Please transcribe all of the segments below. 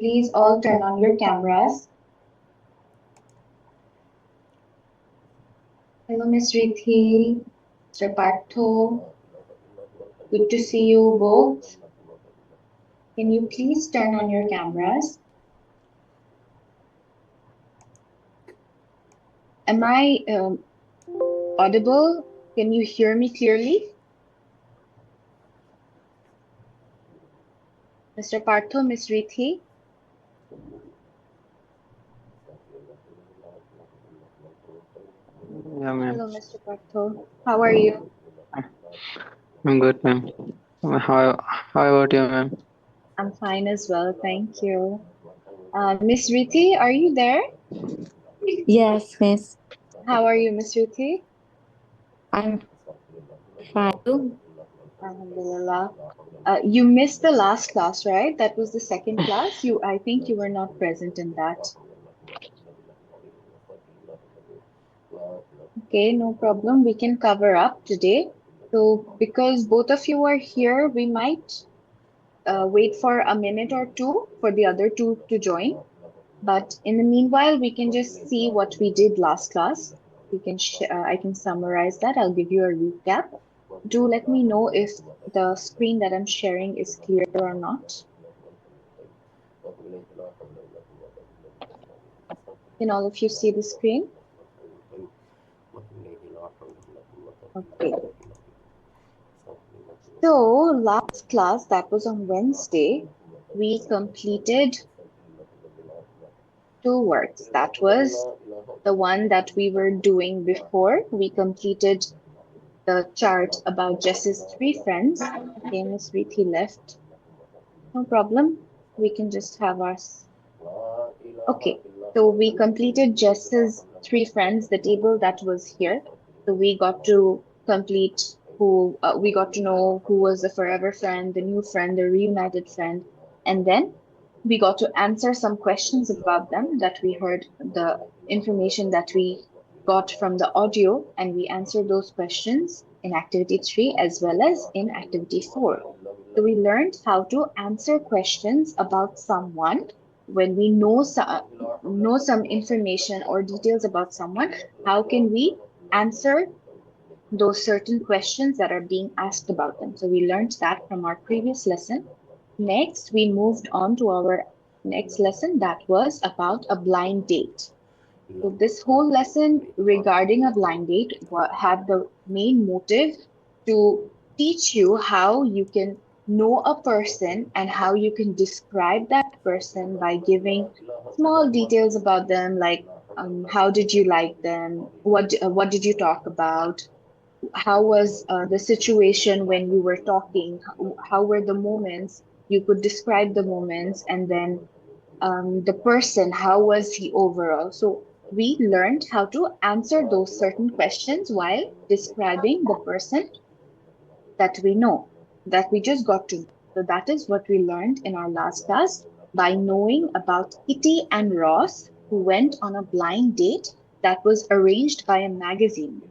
Please all turn on your cameras. Hello, Miss Rithi, Mr. Partho. Good to see you both. Can you please turn on your cameras? Am I audible? Can you hear me clearly? Mr. Partho, Miss Rithi. Yeah, ma'am. Hello, Mr. Partho. How are you? I'm good, ma'am. How about you, ma'am? I'm fine as well, thank you. Miss Rithi, are you there? Yes, miss. How are you, Miss Rithi? I'm fine. Alhamdulillah. You missed the last class, right? That was the second class. I think you were not present in that. Okay, no problem. We can cover up today. So, because both of you are here, we might wait for a minute or two for the other two to join. But in the meanwhile, we can just see what we did last class. I can summarize that. I'll give you a recap. Do let me know if the screen that I'm sharing is clear or not. Can all of you see the screen? Okay. So last class, that was on Wednesday, we completed two words. That was the one that we were doing before. We completed the chart about Jess's three friends. Okay, Miss Rithi left. No problem. We can just have us. Okay, so we completed Jess's three friends, the table that was here. So we got to complete we got to know who was the forever friend, the new friend, the reunited friend, and then we got to answer some questions about them that we heard the information that we got from the audio, and we answered those questions in activity 3 as well as in activity 4. So we learned how to answer questions about someone when we know some information or details about someone. How can we answer those certain questions that are being asked about them? So we learned that from our previous lesson. Next, we moved on to our next lesson that was about a blind date. So this whole lesson regarding a blind date had the main motive to teach you how you can know a person and how you can describe that person by giving small details about them, like how did you like them, what did you talk about, how was the situation when you were talking, how were the moments, you could describe the moments, and then the person, how was he overall? So we learned how to answer those certain questions while describing the person that we know, that we just got to know. So that is what we learned in our last class by knowing about Kitty and Ross, who went on a blind date that was arranged by a magazine,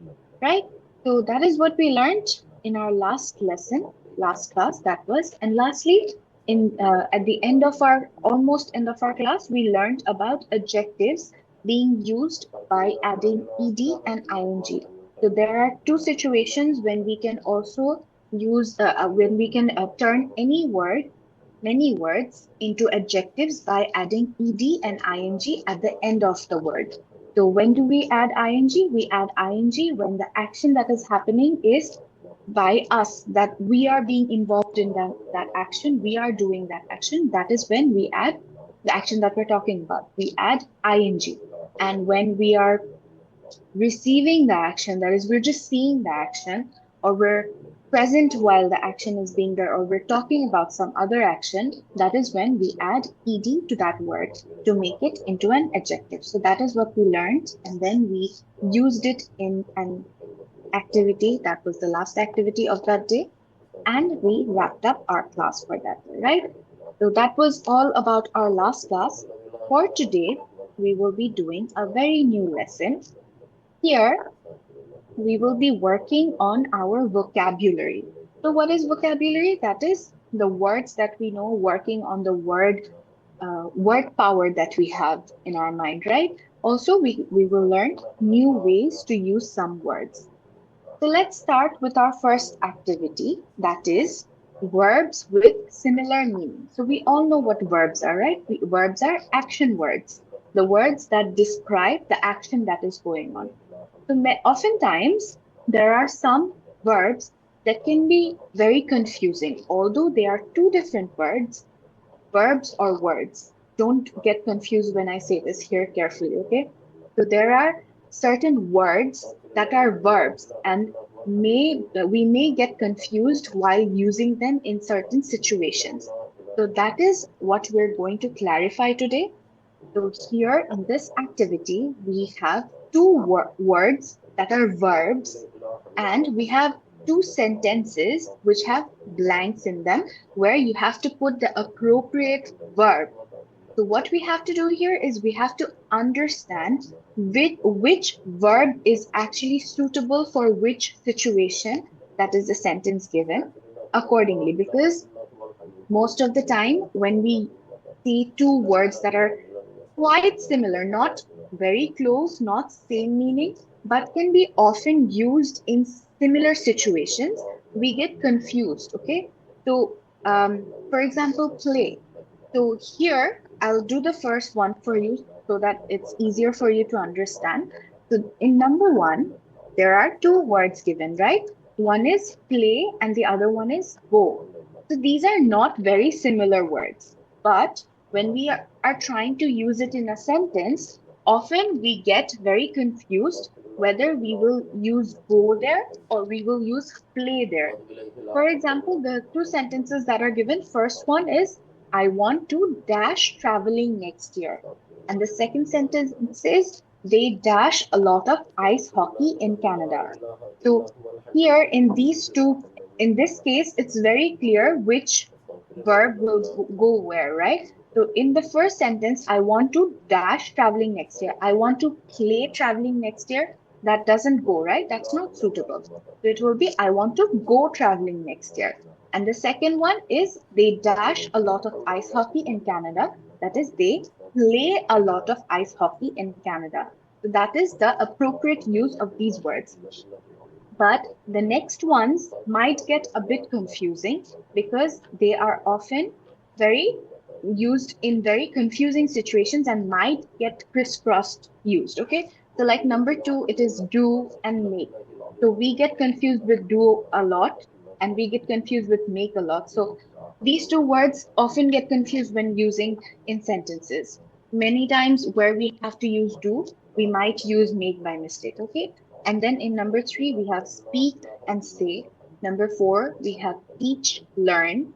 right? So that is what we learned in our last lesson, last class that was. And lastly, in at the end of our almost end of our class, we learned about adjectives being used by adding ed and ing. So there are two situations when we can also when we can turn many words into adjectives by adding ed and ing at the end of the word. So when do we add ing? We add ing when the action that is happening is by us, that we are being involved in that action, we are doing that action. That is when we add the action that we're talking about. We add ing. And when we are receiving the action, that is, we're just seeing the action, or we're present while the action is being there, or we're talking about some other action, that is when we add ed to that word to make it into an adjective. So that is what we learned, and then we used it in an activity that was the last activity of that day, and we wrapped up our class for that day, right? So that was all about our last class. For today, we will be doing a very new lesson. Here, we will be working on our vocabulary. So what is vocabulary? That is the words that we know, working on the word word power that we have in our mind, right? Also, we will learn new ways to use some words. So let's start with our first activity, that is verbs with similar meaning. So we all know what verbs are, right? Verbs are action words, the words that describe the action that is going on. So oftentimes there are some verbs that can be very confusing, although they are two different words, verbs or words. Don't get confused when I say this here carefully, okay? So there are certain words that are verbs and we may get confused while using them in certain situations. So that is what we're going to clarify today. So here in this activity, we have two words that are verbs and we have two sentences which have blanks in them where you have to put the appropriate verb. So what we have to do here is we have to understand which verb is actually suitable for which situation, that is the sentence given accordingly, because most of the time when we see two words that are quite similar, not very close, not same meaning, but can be often used in similar situations, we get confused. Okay. So, for example, play. So here I'll do the first one for you so that it's easier for you to understand. So in number one, there are two words given, right? One is play and the other one is go. So these are not very similar words, but when we are trying to use it in a sentence, often we get very confused whether we will use go there or we will use play there. For example, the two sentences that are given, first one is, I want to dash traveling next year. And the second sentence says, they dash a lot of ice hockey in Canada. So here in these two, in this case, it's very clear which verb will go where, right? So in the first sentence, I want to dash traveling next year. I want to play traveling next year. That doesn't go, right? That's not suitable. So it will be, I want to go traveling next year. And the second one is, they dash a lot of ice hockey in Canada. That is, they play a lot of ice hockey in Canada. So that is the appropriate use of these words. But the next ones might get a bit confusing because they are often very used in very confusing situations and might get crisscrossed used. Okay. So like number two, it is do and make. So we get confused with do a lot and we get confused with make a lot. So these two words often get confused when using in sentences. Many times where we have to use do, we might use make by mistake. Okay. And then in number three, we have speak and say. Number four, we have teach, learn.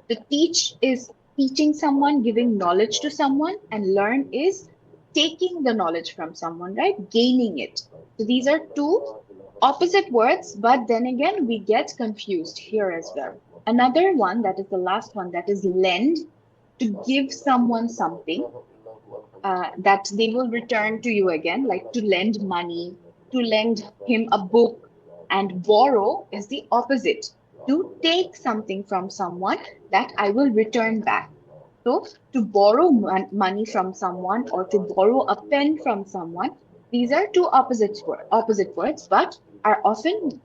The teach is teaching someone, giving knowledge to someone, and learn is taking the knowledge from someone, right? Gaining it. So these are two opposite words, but then again, we get confused here as well. Another one, that is the last one, that is lend, to give someone something that they will return to you again, like to lend money, to lend him a book. And borrow is the opposite, to take something from someone that I will return back. So, to borrow money from someone or to borrow a pen from someone, these are two opposite words, but are often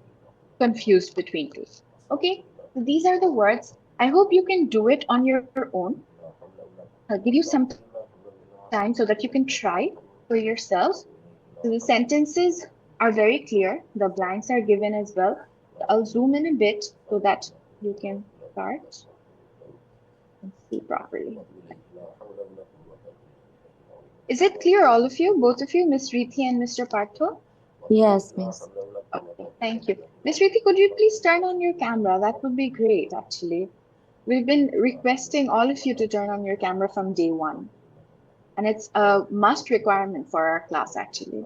confused between two. Okay, so these are the words. I hope you can do it on your own. I'll give you some time so that you can try for yourselves. So the sentences are very clear. The blanks are given as well. So I'll zoom in a bit so that you can start and see properly. Is it clear, all of you, both of you, Miss Rithi and Mr. Partho? Yes, Miss. Okay, thank you. Miss Rithi, could you please turn on your camera? That would be great, actually. We've been requesting all of you to turn on your camera from day one, and it's a must requirement for our class, actually.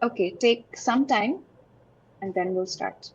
Okay, take some time and then we'll start.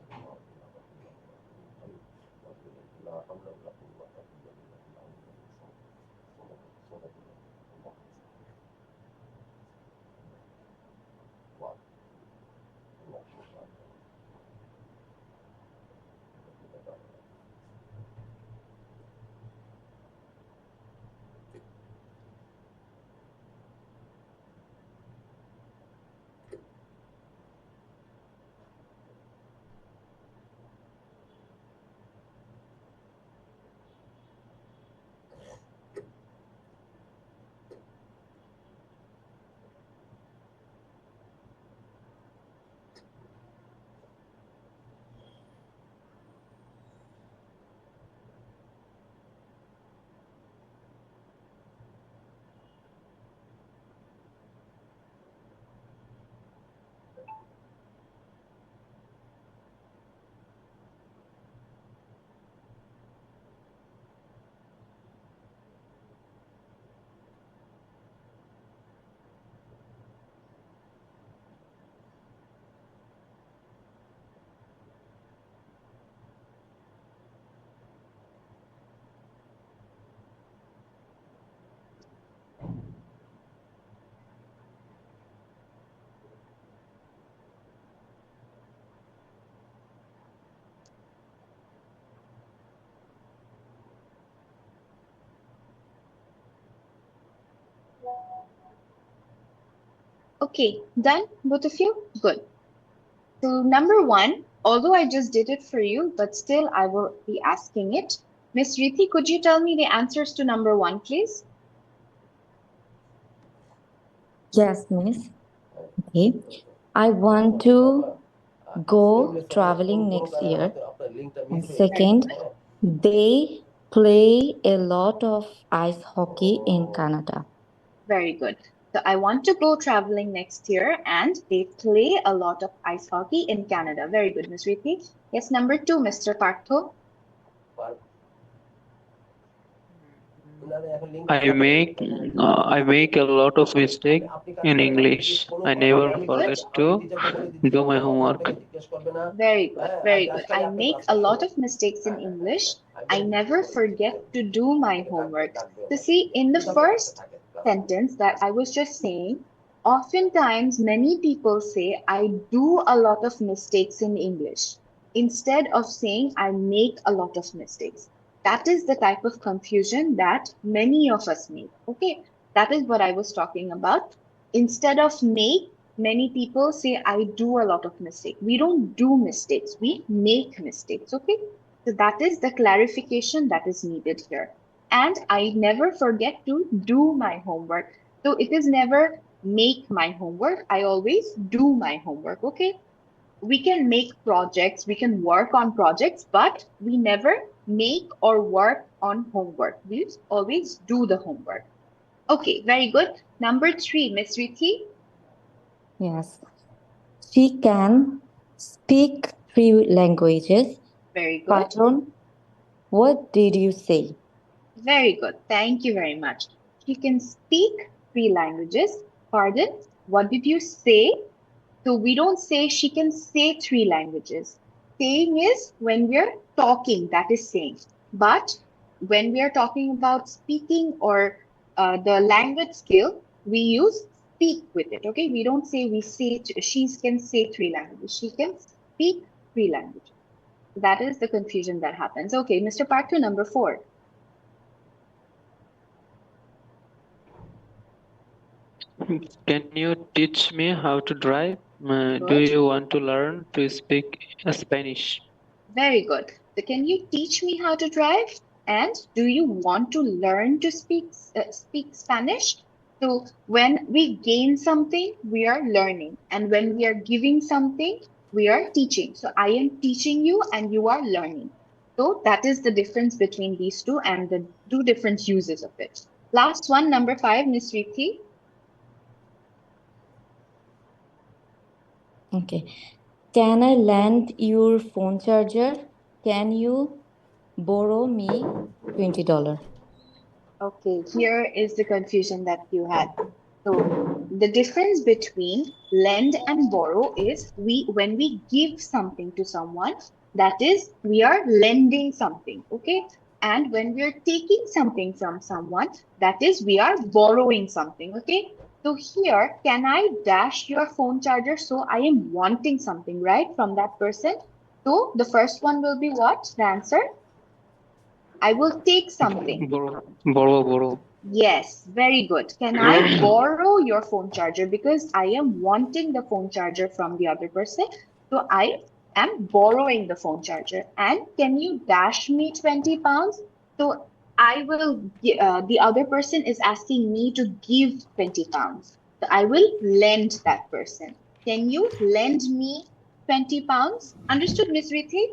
Okay, done, both of you? Good. So number one, although I just did it for you, but still I will be asking it. Miss Riti, could you tell me the answers to number one, please? Yes, Miss. Okay. I want to go traveling next year. And Very, second, they play a lot of ice hockey in Canada. very good. So I want to go traveling next year and they play a lot of ice hockey in Canada. Very good, Miss Riti. Yes, number two, Mr. Partho. I make a lot of mistake in English. I never Very good. forget to do my homework. Very good, very good. I make a lot of mistakes in English. I never forget to do my homework. So, see, in the first sentence that I was just saying, oftentimes many people say, I do a lot of mistakes in English, instead of saying, I make a lot of mistakes. That is the type of confusion that many of us make. Okay, that is what I was talking about. Instead of make, many people say, I do a lot of mistakes. We don't do mistakes, we make mistakes. Okay. So that is the clarification that is needed here. And I never forget to do my homework. So it is never make my homework. I always do my homework. Okay. We can make projects, we can work on projects, but we never make or work on homework. We always do the homework. Okay, very good. Number three, Miss Riti. Yes. She can speak three languages. Very good. Patron, what did you say? Very good. Thank you very much. She can speak three languages. Pardon? What did you say? So we don't say she can say three languages. Saying is when we're talking, that is saying. But when we are talking about speaking or the language skill, we use speak with it. Okay, we don't say we say she can say three languages. She can speak three languages. That is the confusion that happens. Okay, Mr. Parthu, number four. Can you teach me how to drive? Do Good. you want to learn to speak Spanish? Very good. So can you teach me how to drive? And do you want to learn to speak Spanish? So when we gain something, we are learning, and when we are giving something, we are teaching. So I am teaching you, and you are learning. So that is the difference between these two and the two different uses of it. Last one, number five, Miss Riti. Okay. Can I lend your phone charger? Can you borrow me $20? Okay, here is the confusion that you had. So the difference between lend and borrow is we when we give something to someone, that is we are lending something, okay? And when we are taking something from someone, that is we are borrowing something, okay? So here, can I dash your phone charger? So I am wanting something, right, from that person. So the first one will be what? The answer? I will take something. Borrow. Yes, very good. Can I borrow your phone charger? Because I am wanting the phone charger from the other person. So I am borrowing the phone charger. And can you dash me 20 pounds? So the other person is asking me to give 20 pounds. So I will lend that person. Can you lend me 20 pounds? Understood, Miss Rithi?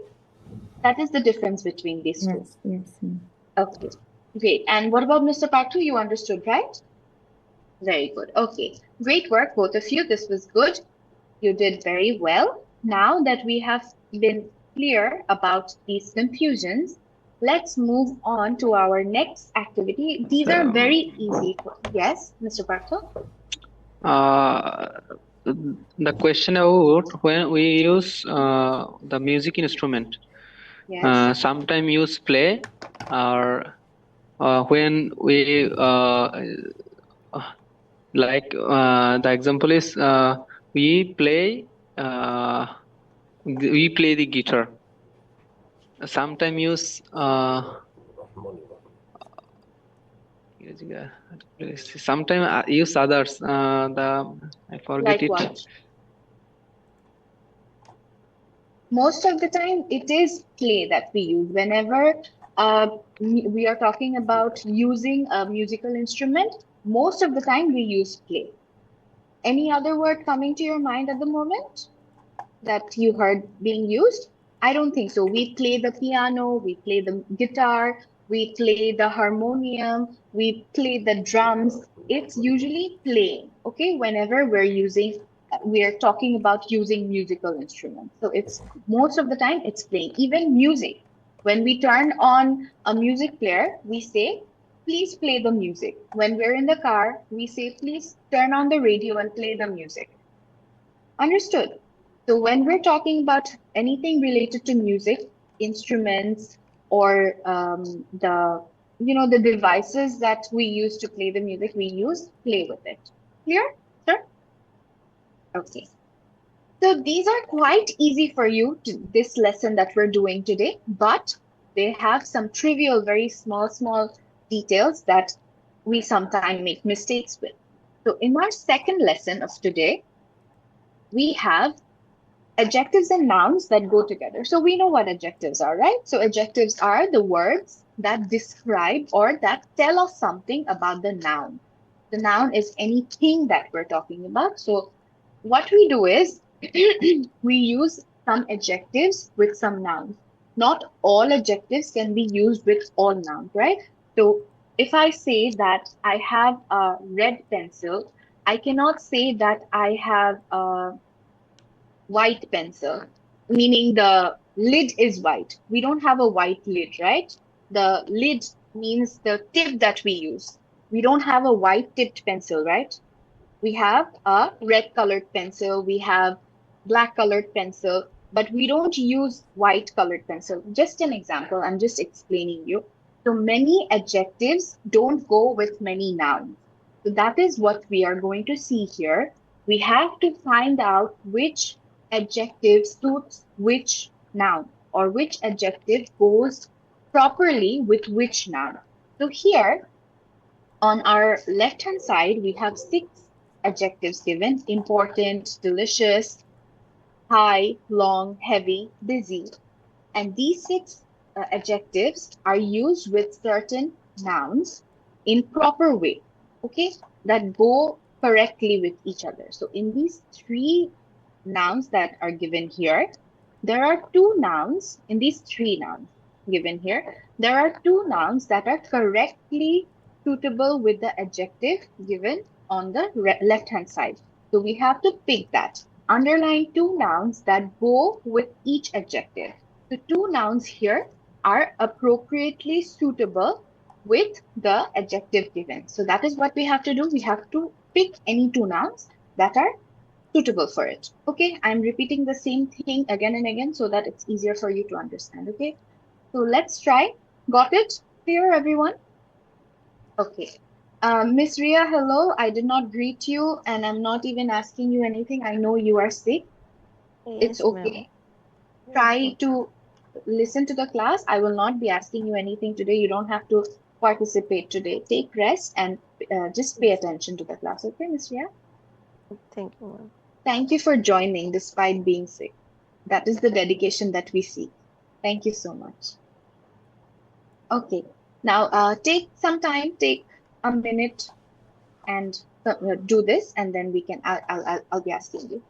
That is the difference between these two. Yes, yes. Okay, great. And what about Mr. Patu? You understood, right? Very good. Okay, great work, both of you. This was good. You did very well. Now that we have been clear about these confusions, let's move on to our next activity. These are Um, very easy. Yes, Mr. Patu? uh, the question about when we use the music instrument, Yes. sometimes use play, or when we the example is we play uh, we play the guitar. Sometimes use Sometimes I use others. I forget Like it. what? Most of the time, it is play that we use. Whenever we are talking about using a musical instrument, most of the time we use play. Any other word coming to your mind at the moment that you heard being used? I don't think so. We play the piano, we play the guitar, we play the harmonium, we play the drums. It's usually playing, okay? Whenever we are talking about using musical instruments. So it's most of the time it's playing. Even music. When we turn on a music player, we say, please play the music. When we're in the car, we say, please turn on the radio and play the music. Understood. So when we're talking about anything related to music, instruments, or the devices that we use to play the music, we use play with it. Clear? Sure. Okay. So these are quite easy for you this lesson that we're doing today, but they have some trivial, very small details that we sometimes make mistakes with. So in our second lesson of today, we have adjectives and nouns that go together. So we know what adjectives are, right? So adjectives are the words that describe or that tell us something about the noun. The noun is anything that we're talking about. So what we do is we use some adjectives with some nouns. Not all adjectives can be used with all nouns, right? So if I say that I have a red pencil, I cannot say that I have a white pencil, meaning the lid is white. We don't have a white lid, right? The lid means the tip that we use. We don't have a white tipped pencil, right? We have a red colored pencil, we have black colored pencil, but we don't use white colored pencil. Just an example, I'm just explaining you. So many adjectives don't go with many nouns. So that is what we are going to see here. We have to find out which adjective suits which noun or which adjective goes properly with which noun. So here on our left-hand side, we have six adjectives given: important, delicious, high, long, heavy, busy. And these six adjectives are used with certain nouns in proper way, okay, that go correctly with each other. So in these three nouns that are given here, there are two nouns in these three nouns given here. There are two nouns that are correctly suitable with the adjective given on the left-hand side. So we have to pick that. Underline two nouns that go with each adjective. The two nouns here are appropriately suitable with the adjective given. So that is what we have to do. We have to pick any two nouns that are suitable for it. Okay, I'm repeating the same thing again and again so that it's easier for you to understand. Okay, so let's try. Got it? Clear, everyone? Okay. Miss Ria, hello. I did not greet you and I'm not even asking you anything. I know you are sick. It's Yes, ma'am. okay. Try to listen to the class. I will not be asking you anything today. You don't have to participate today. Take rest and just pay attention to the class. Okay, Miss Ria? Thank you, ma'am. Thank you for joining despite being sick. That is the dedication that we see. Thank you so much. Okay, now take some time, take a minute and do this, and then we can. I'll be asking you.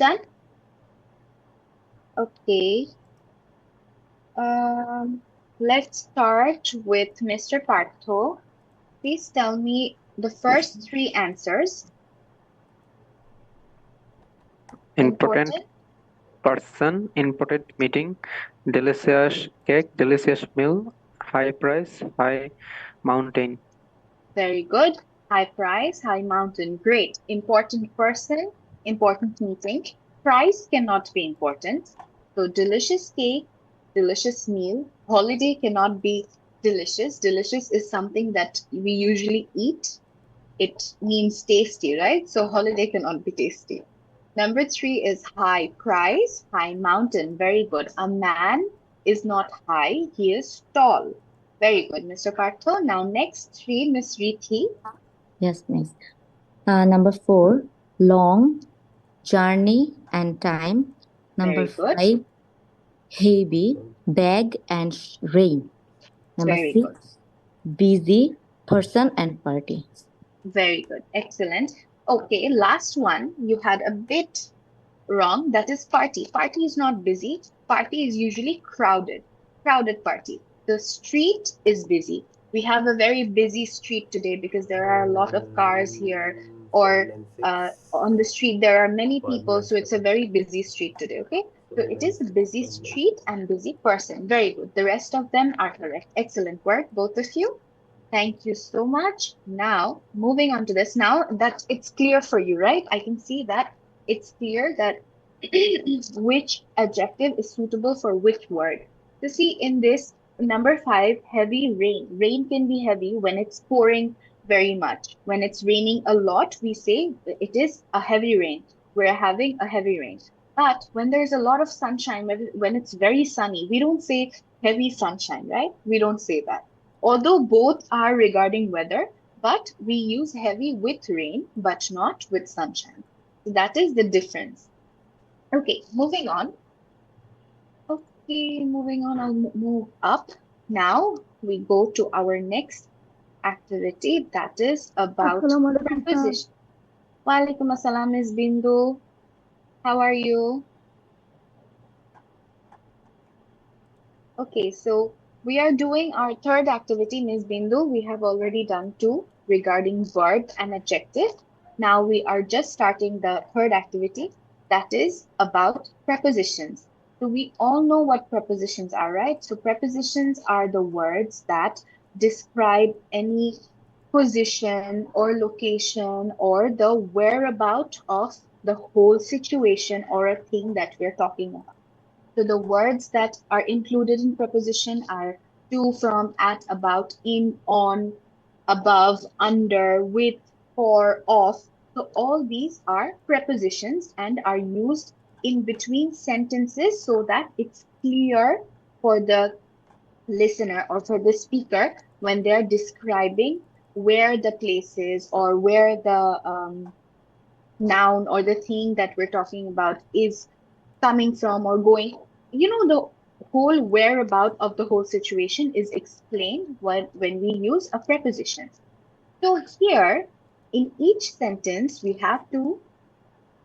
done? Okay. Let's start with Mr. Partho. Please tell me the first three answers. Important Important. person, important meeting, delicious cake, delicious meal, high price, high mountain. Very good. High price, high mountain. Great. Important person, important meeting. Price cannot be important. So delicious cake, delicious meal. Holiday cannot be delicious. Delicious is something that we usually eat. It means tasty, right? So holiday cannot be tasty. Number three is high price, high mountain. Very good. A man is not high, he is tall. Very good, Mr. Partho. Now next three, Miss Rithi. Yes, miss. Number 4, long, journey and time. Number Very good. 5, heavy, bag and rain. Number Very good. 6, busy, person and party. Very good. Excellent. Okay, last one. You had a bit wrong. That is party. Party is not busy. Party is usually crowded. Crowded party. The street is busy. We have a very busy street today because there are a lot of cars here, or on the street there are many people, so it's a very busy street today. Okay, so it is a busy street and busy person. Very good. The rest of them are correct. Excellent work, both of you. Thank you so much. Now, moving on to this, now that it's clear for you, right? I can see that it's clear that which adjective is suitable for which word. So see in this number 5, heavy rain. Rain can be heavy when it's pouring very much. When it's raining a lot, we say it is a heavy rain. We're having a heavy rain. But when there's a lot of sunshine, when it's very sunny, we don't say heavy sunshine, right? We don't say that. Although both are regarding weather, but we use heavy with rain, but not with sunshine. So that is the difference. Okay, moving on. Okay, moving on, I'll move up. Now we go to our next activity that is about preposition. Walaikum assalam, Ms. Bindu. How are you? Okay, so we are doing our third activity, Ms. Bindu. We have already done 2 regarding verb and adjective. Now we are just starting the third activity that is about prepositions. So we all know what prepositions are, right? So prepositions are the words that describe any position or location or the whereabout of the whole situation or a thing that we're talking about. So the words that are included in preposition are to, from, at, about, in, on, above, under, with, for, of. So all these are prepositions and are used in between sentences so that it's clear for the listener or for the speaker when they're describing where the place is or where the noun or the thing that we're talking about is coming from or going. The whole whereabout of the whole situation is explained when we use a preposition. So here, in each sentence, we have to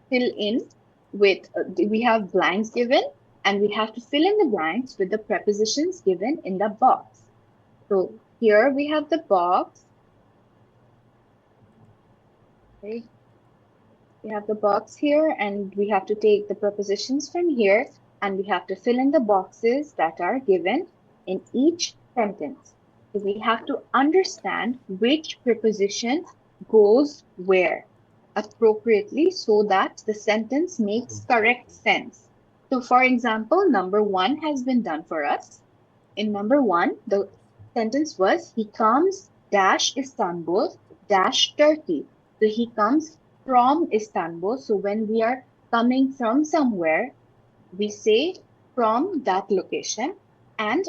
fill in with, we have blanks given, and we have to fill in the blanks with the prepositions given in the box. So here we have the box. Okay. We have the box here, and we have to take the prepositions from here, and we have to fill in the boxes that are given in each sentence. So we have to understand which preposition goes where appropriately so that the sentence makes correct sense. So for example, number 1 has been done for us. In number 1, the sentence was, he comes dash Istanbul dash Turkey. So he comes from Istanbul. So when we are coming from somewhere, we say from that location. And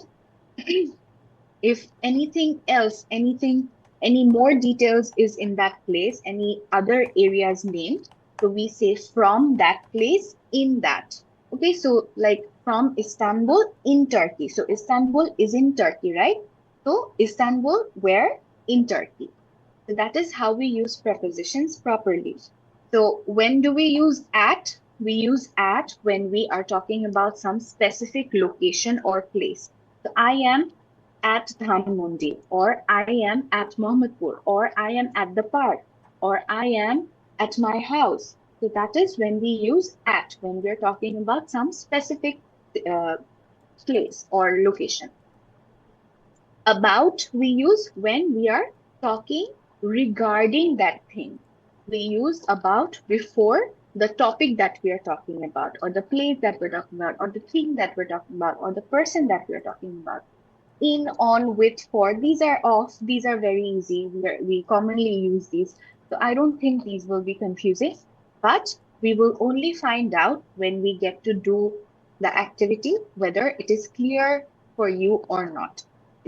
if anything else, any more details is in that place, any other areas named, so we say from that place in that. Okay, so like from Istanbul in Turkey. So Istanbul is in Turkey, right? So Istanbul where? In Turkey. So that is how we use prepositions properly. So when do we use at? we use at when we are talking about some specific location or place. So I am at Dhanmondi, or I am at Mohammadpur, or I am at the park, or I am at my house. So that is when we use at, when we're talking about some specific uh, place or location. About we use when we are talking regarding that thing. We use about before the topic that we are talking about, or the place that we're talking about, or the thing that we're talking about, or the person that we're talking about. In, on, with, for, these are off, these are very easy. We commonly use these. So I don't think these will be confusing, but we will only find out when we get to do the activity, whether it is clear for you or not.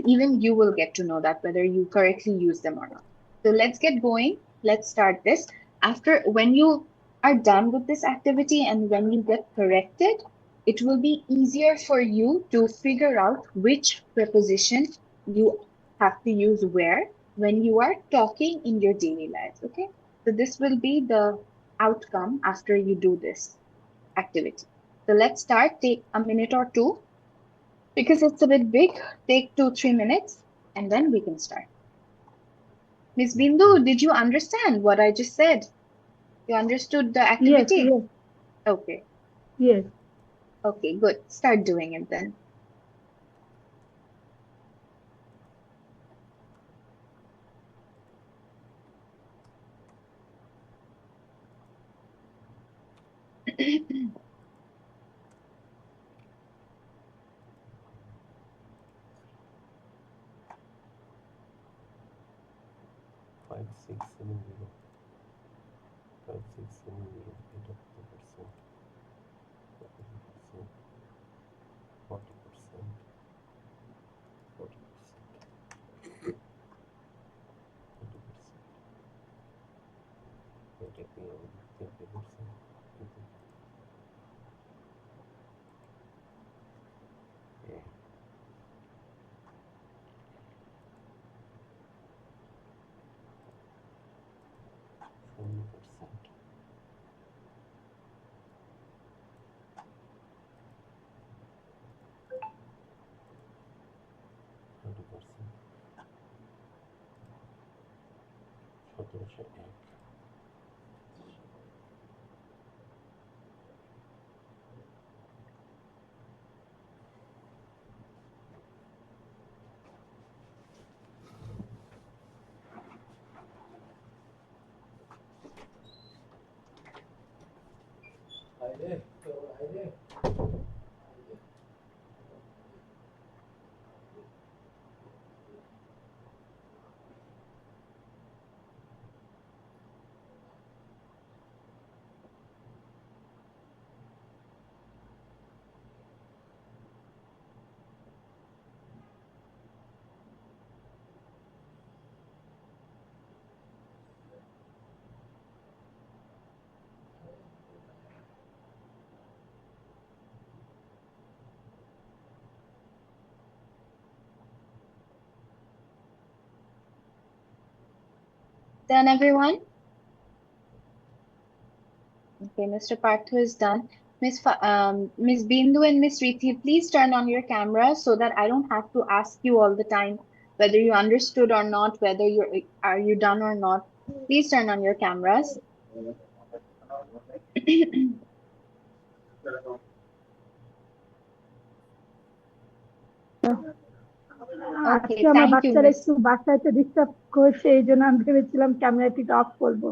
Even you will get to know that whether you correctly use them or not. So let's get going. Let's start this. After, when you are done with this activity and when you get corrected, it will be easier for you to figure out which preposition you have to use where when you are talking in your daily lives. Okay, so this will be the outcome after you do this activity. So let's start. Take a minute or two because it's a bit big. Take 2-3 minutes and then we can start. Miss Bindu, did you understand what I just said? You understood the Yes, activity? yes, Okay, yes. okay, good. Start doing it then. Done, everyone? Okay, Mr. Parthu is done. Miss Bindu and Miss Rithi, please turn on your camera so that I don't have to ask you all the time whether you understood or not, whether are you done or not. Please turn on your cameras. আজকে Okay, আমার thank you, বাচ্চারা Miss. একটু বাসাতে disturb করছে, এই জন্য আমি ভেবেছিলাম ক্যামেরাটা অফ করবো।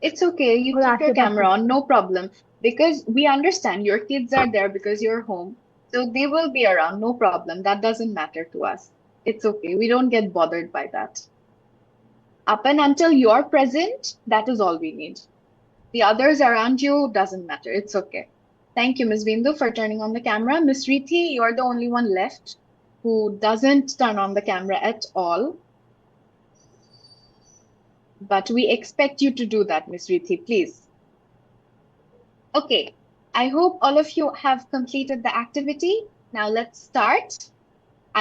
It's okay. You ওরা keep your আশেপাশে। camera on, no problem. Because we understand your kids are there because you're home. So they will be around, no problem. That doesn't matter to us. It's okay. We don't get bothered by that. Up and until you're present, that is all we need. The others around you doesn't matter. It's okay. Thank you, Ms. Bindu, for turning on the camera. Ms. Rithi, you're the only one left who doesn't turn on the camera at all. But we expect you to do that, Ms. Rithi, please. Okay, I hope all of you have completed the activity. Now let's start.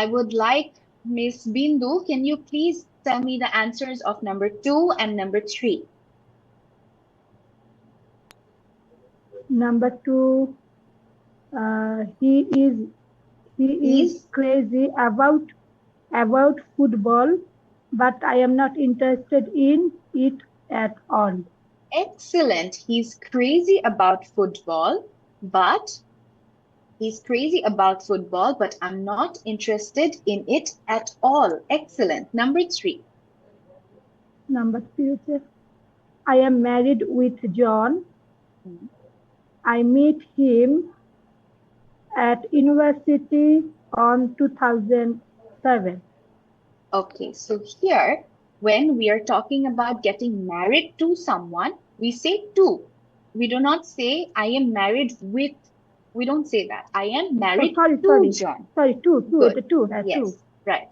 I would like Ms. Bindu, can you please tell me the answers of number 2 and number 3? Number 2, he is crazy about football, but I am not interested in it at all. Excellent. He's crazy about football, but I'm not interested in it at all. Excellent. Number 3. Number 3 is, I am married with John. I meet him at university on 2007. Okay, so here, when we are talking about getting married to someone, we say to. We do not say, I am married with. We don't say that. I am married to John. Two. Good. Two. Yes, right.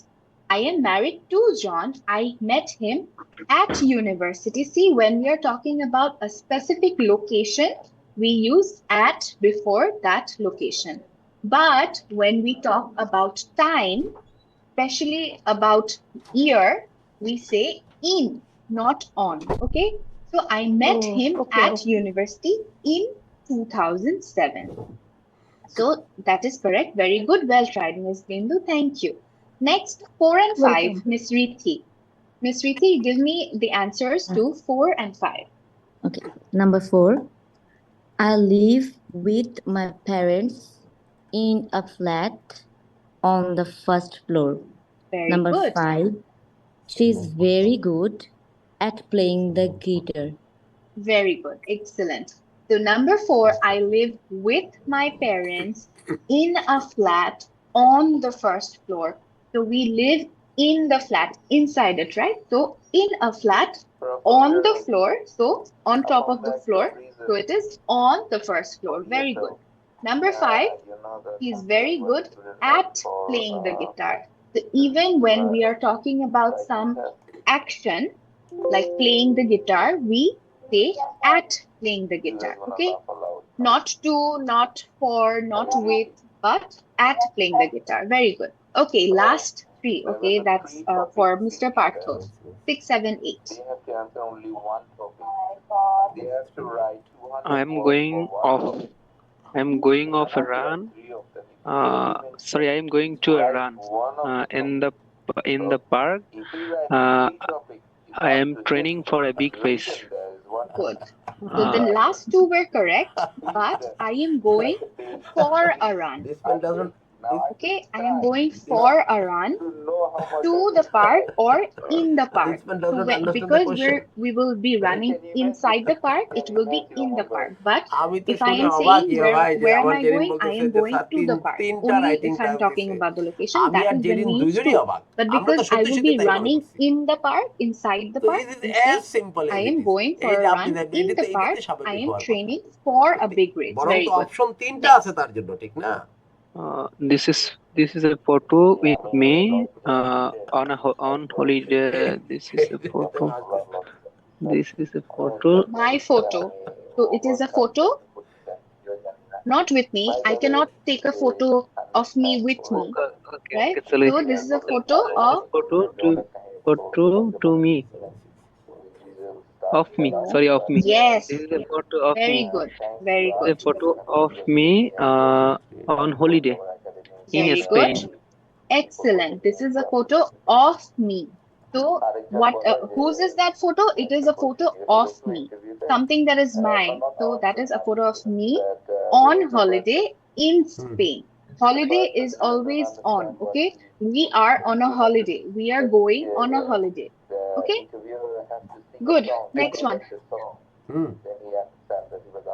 I am married to John. I met him at university. See, when we are talking about a specific location, we use at before that location. But when we talk about time, especially about year, we say in, not on. Okay. So I met him at university in 2007. So that is correct. Very good. Well tried, Ms. Bindu. Thank you. Next, 4 and 5, Ms. Rithi. Ms. Rithi, give me the answers to 4 and 5. Okay. Number 4. I live with my parents in a flat on the first floor. Very Number good. 5. She's very good at playing the guitar. Very good. Excellent. So number 4, I live with my parents in a flat on the first floor. So we live in the flat, inside it, right? So in a flat on the floor, so on top of the floor. So it is on the first floor. Very good. Number 5, he's very good at playing the guitar. So even when we are talking about some action, like playing the guitar, we say at playing the guitar. Okay, not to, not for, not with, but at playing the guitar. Very good. Okay, last 3. Okay, that's for Mr. Parthos. 6, 7, 8. I'm going off. I'm going off a run. Sorry, I'm going to a run in the park. I am training for a big race. Good. So the last 2 were correct, but I am going for a run. Okay, I am going for a run to the park or in the park. So because we will be running inside the park, it will be in the park. But if I am saying where am I going, I am going to the park. Only if I'm talking about the location, that is when we use to. But because I will be running in the park, inside the park, we say I am going for a run in the park. I am training for a big race. Very good. Next. This is a photo with me on holiday. This is a photo. This is a photo. My photo. So it is a photo, not with me. I cannot take a photo of me with me, right? So this is a photo of photo to me. Of me. Sorry, of me. Yes. This is a photo of Very me. good. Very This is good. a photo of me on holiday in Very Spain. good. Excellent. This is a photo of me. So what? Whose is that photo? It is a photo of me. Something that is mine. So that is a photo of me on holiday in Spain. Holiday is always on. Okay. We are on a holiday. We are going on a holiday. Okay. Good. Next one.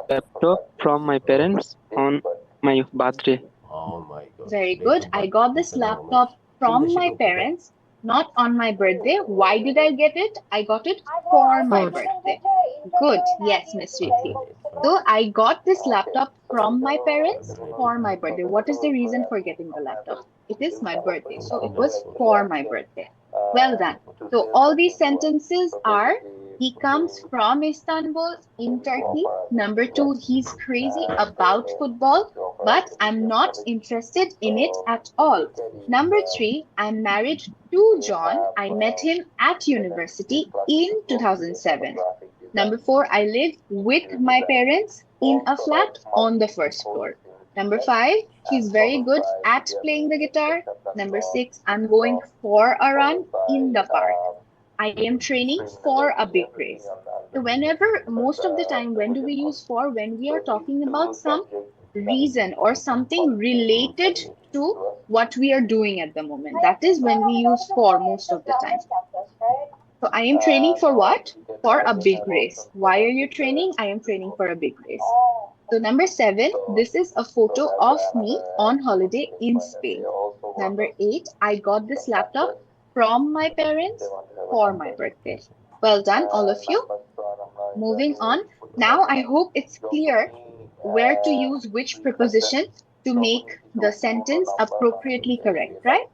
Laptop from my parents on my birthday. Very good. I got this laptop from my parents, not on my birthday. Why did I get it? I got it for my birthday. Good. Yes, Miss Rithi. So I got this laptop from my parents for my birthday. What is the reason for getting the laptop? It is my birthday. So it was for my birthday. Well done. So all these sentences are: he comes from Istanbul in Turkey. Number 2, he's crazy about football, but I'm not interested in it at all. Number 3, I'm married to John. I met him at university in 2007. Number 4, I live with my parents in a flat on the first floor. Number 5, she's very good at playing the guitar. Number 6, I'm going for a run in the park. I am training for a big race. So whenever, most of the time, when do we use for? When we are talking about some reason or something related to what we are doing at the moment. That is when we use for most of the time. So I am training for what? For a big race. Why are you training? I am training for a big race. So number 7, this is a photo of me on holiday in Spain. Number 8, I got this laptop from my parents for my birthday. Well done, all of you. Moving on. Now I hope it's clear where to use which preposition to make the sentence appropriately correct, right?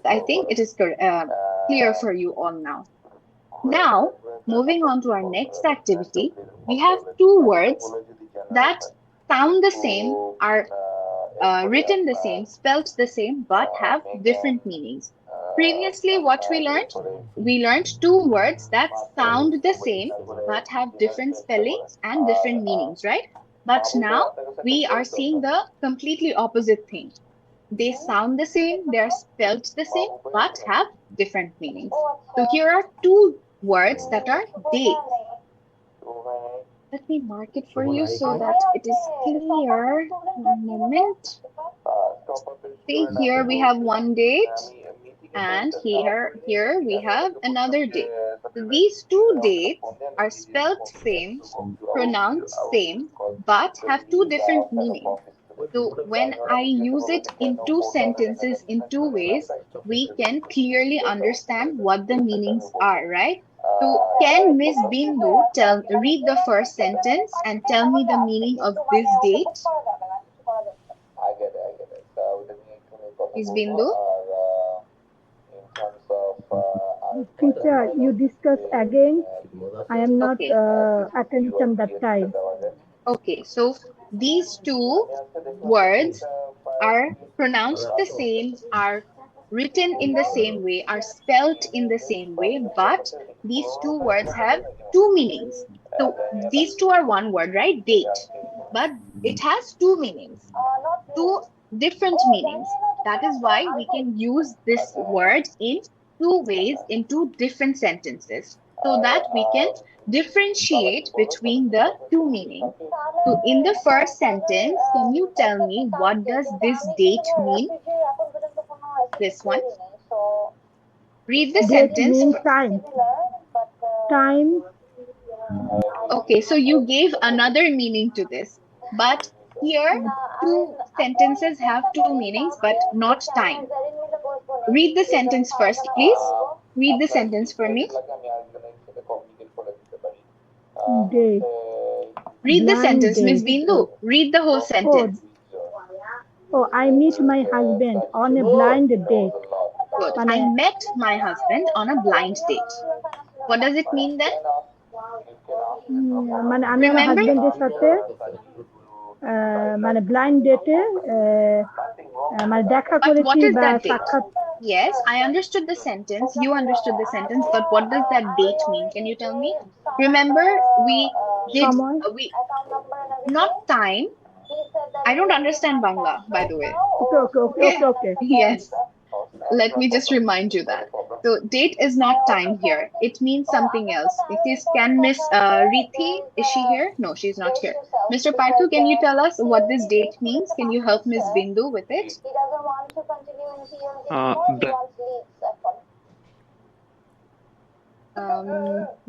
I think it is clear for you all now. Now, moving on to our next activity, we have 2 words that sound the same, are written the same, spelled the same, but have different meanings. Previously, what we learned? We learned 2 words that sound the same, but have different spellings and different meanings, right? But now we are seeing the completely opposite thing. They sound the same, they're spelled the same, but have different meanings. So here are 2 words that are dates. Let me mark it for you so that it is clear. One moment. See, here we have one date, and here we have another date. So these 2 dates are spelled same, pronounced same, but have 2 different meanings. So when I use it in 2 sentences in 2 ways, we can clearly understand what the meanings are, right? So can Miss Bindu read the first sentence and tell me the meaning of this date? Miss Bindu? Teacher, you discuss again. I am not Okay. attention that time. Okay, so these 2 words are pronounced the same, are written in the same way, are spelled in the same way, but these 2 words have 2 meanings. So these 2 are one word, right? Date. But it has 2 meanings, 2 different meanings. That is why we can use this word in 2 ways, in 2 different sentences, so that we can differentiate between the 2 meanings. So in the first sentence, can you tell me what does this date mean? This one. Read the Date sentence means first. time. Time. Okay, so you gave another meaning to this. But here, 2 sentences have 2 meanings, but not time. Read the sentence first, please. Read the sentence for me. Date. Read the Blind sentence, Miss date. Bindu. Read the whole sentence. Oh, I meet my husband on a blind date. Good. I met my husband on a blind date. What does it mean then? মানে আমি আমার Remember? হাজবেন্ডের সাথে মানে blind ডেটে মানে দেখা But করেছি what is বা that date? সাক্ষাৎ Yes, I understood the sentence. You understood the sentence, but what does that date mean? Can you tell me? Remember, we did সময় not time. I don't understand Bangla, by the way. Okay okay okay okay okay Yes. Let me just remind you that. So date is not time here. It means something else. It is, can Miss Rithi, is she here? No, she's not here. Mr. Parthu, can you tell us what this date means? Can you help Miss Bindu with it?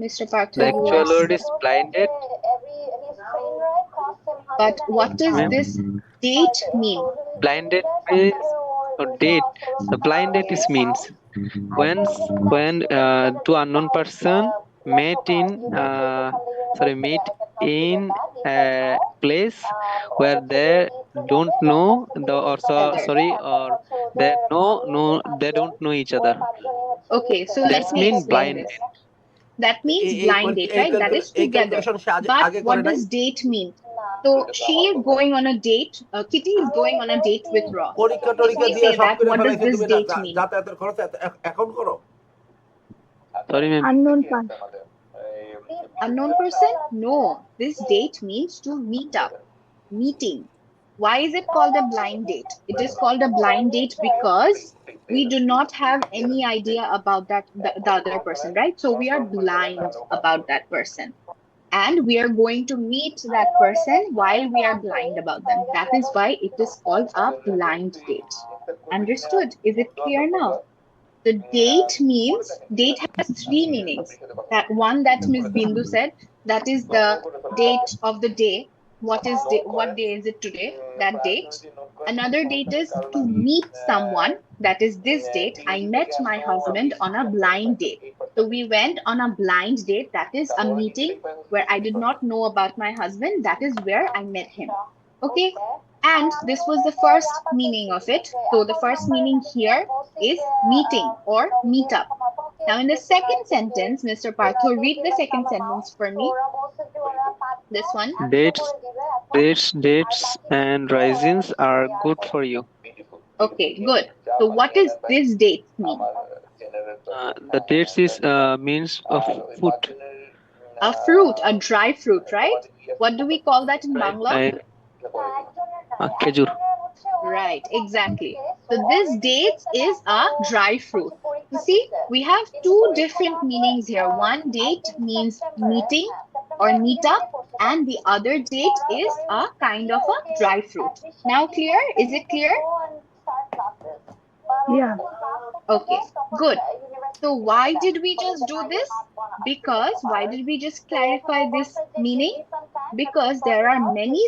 Mr. Parthu, The you actual are... word is blinded. But what does Ma'am? this date mean? Blinded means date. The blind date is means when two unknown person met in meet in a place where they don't know or they don't know each other. Okay, so let That's me mean explain blind this. date. That means blind date, right? That is together. But what does date mean? So she is going on a date. Kitty is going on a date with Ross. If we say that, what does this date mean? Sorry, ma'am. Unknown Unknown person? No. This date means to meet up. Meeting. Why is it called a blind date? It is called a blind date because we do not have any idea about the other person, right? So we are blind about that person. And we are going to meet that person while we are blind about them. That is why it is called a blind date. Understood? Is it clear now? The date has three meanings. That one that Ms. Bindu said, that is the date of the day. What day is it today? That date. Another date is to meet someone. That is this date. I met my husband on a blind date. So we went on a blind date. That is a meeting where I did not know about my husband. That is where I met him. Okay. And this was the first meaning of it. So the first meaning here is meeting or meet up. Now in the second sentence, Mr. Partho, read the second sentence for me. This one. Dates and raisins are good for you. Okay, good. So what does this date mean? The dates is means of food. A fruit, a dry fruit, right? What do we call that in Right? Bangla? Khejur. Right, exactly. So this date is a dry fruit. You see, we have two different meanings here. One date means meeting or meet up, and the other date is a kind of a dry fruit. Now clear? Is it clear? Yeah. Okay, good. So why did we just do this? Because why did we just clarify this meaning? Because there are many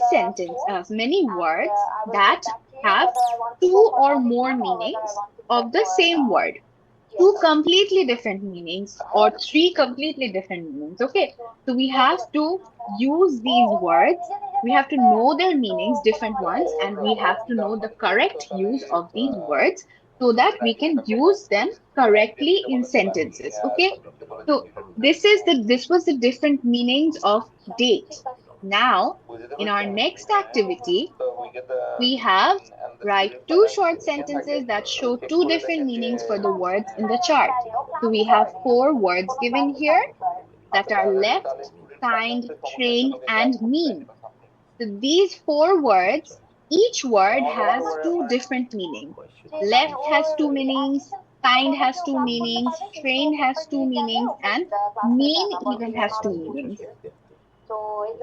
words that have two or more meanings of the same word. Two completely different meanings or three completely different meanings. Okay, so we have to use these words. We have to know their meanings, different ones, and we have to know the correct use of these words so that we can use them correctly in sentences. Okay, so this was the different meanings of date. Now, in our next activity, we have write two short sentences that show two different meanings for the words in the chart. So we have four words given here that are left, kind, train, and mean. So these four words, each word has two different meanings. Left has two meanings, kind has two meanings, train has two meanings, and mean even has two meanings.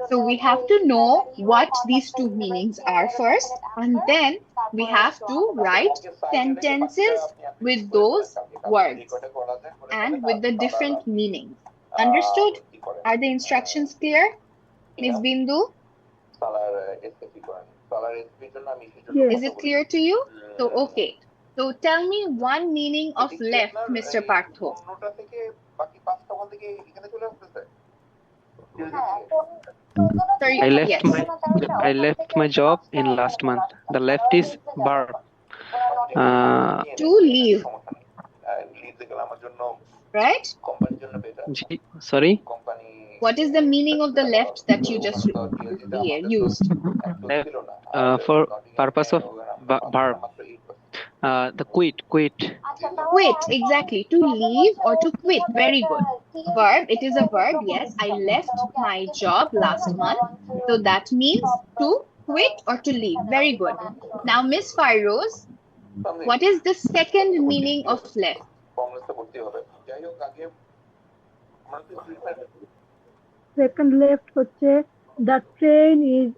So we have to know what these two meanings are first, and then we have to write sentences with those words and with the different meanings. Understood? Are the instructions clear? Ms. Bindu, Yes. is it clear to you? So, okay. So tell me one meaning of left, Mr. Partho. Sorry, yes. I left my job in last month. The left is verb. To leave, right? Sorry. What is the meaning of the left that you just used? Left for purpose of verb. The quit. Quit, exactly. To leave or to quit. Very good. Verb, it is a verb. Yes, I left my job last month. So that means to quit or to leave. Very good. Now, Miss Fairoz, what is the second meaning of left? Second left হচ্ছে the train is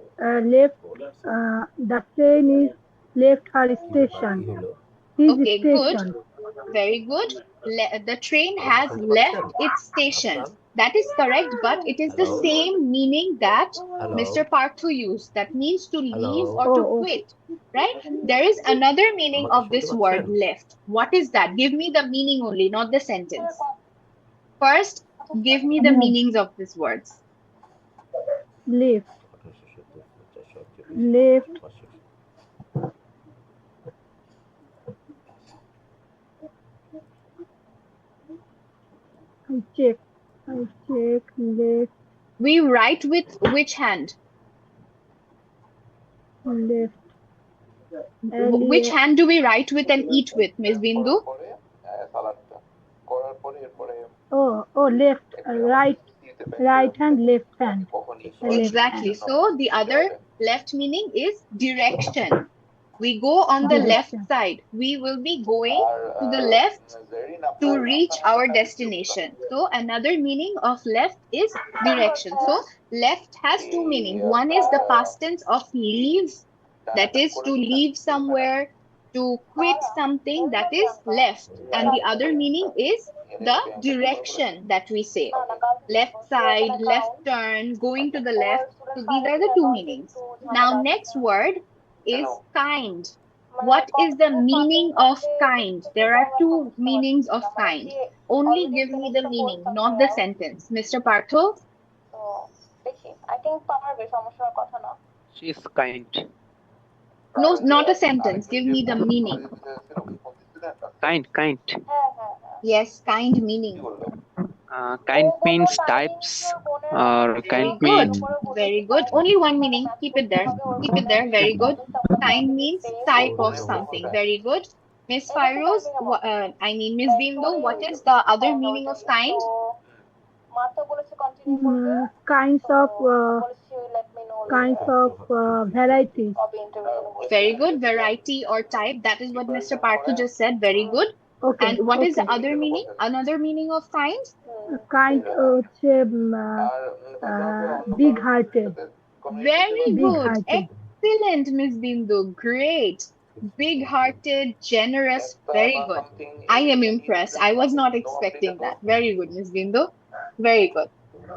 left her station. His Okay, good. station. Very good. The train has left its station. That is correct, but it is the same meaning that Mr. Parthu used. That means to leave or to Oh, quit, right? There is another meaning of this word left. What is that? Give me the meaning only, not the sentence. First, give me the move, meanings of these words. left, left, I check, left, We write with which hand? left, Which hand do we write with and eat with, Miss Bindu? oh, left, right, right hand, left hand. The left Exactly. hand. So the other left meaning is direction. We go on the left Direction. side. We will be going to the left to reach our destination. So another meaning of left is direction. So left has two meanings. One is the past tense of leave, that is to leave somewhere, to quit something, that is left. And the other meaning is the direction that we say. Left side, left turn, going to the left. So these are the two meanings. Now next word is kind. What is the meaning of kind? There are two meanings of kind. Only give me the meaning, not the sentence. Mr. Partho? She is kind. No, not a sentence. Give me the meaning. Kind. Yes, kind meaning. Kind means types, or kind Very good. means Very good. Only one meaning. Keep it there. Keep it there. Very good. Kind means type of something. Very good. Miss Firoz, Miss Bindo, what is the other meaning of kind? Kinds of varieties. Very good. Variety or type. That is what Mr. Partho just said. Very good. Okay, And what is okay. the other meaning? Another meaning of kind? Kind হচ্ছে big hearted. Very Big good. hearted. Excellent, Miss Bindu. Great. Big-hearted, generous. Very good. I am impressed. I was not expecting that. Very good, Miss Bindu. Very good.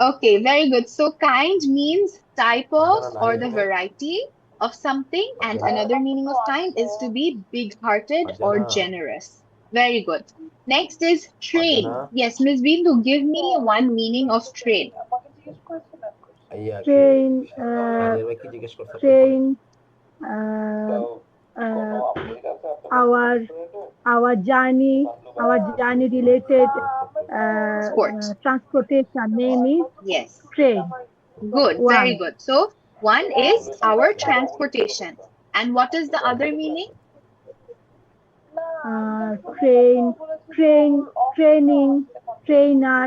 Okay, very good. So kind means type of or the variety of something, and another meaning of kind is to be big-hearted or generous. Very good. Next is train. Yes, Miss Bindu, give me one meaning of train. Train, train, our journey related Sport. transportation name is Yes. train. Good, very One. good. So one is our transportation. And what is the other meaning? Training, trainer,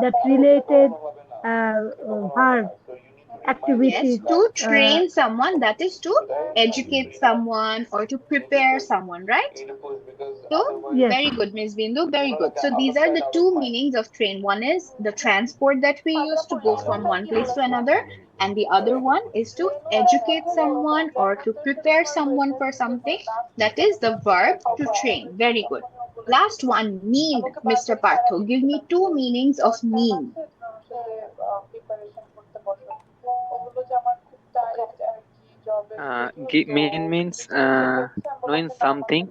that related verb Yes, activities. to train someone, that is to educate someone or to prepare someone, right? So, Yes. very good, Miss Bindu, very good. So these are the two meanings of train. One is the transport that we use to go from one place to another, and the other one is to educate someone or to prepare someone for something. That is the verb to train. Very good. Last one, mean, Mr. Partho. Give me two meanings of mean. mean means knowing something.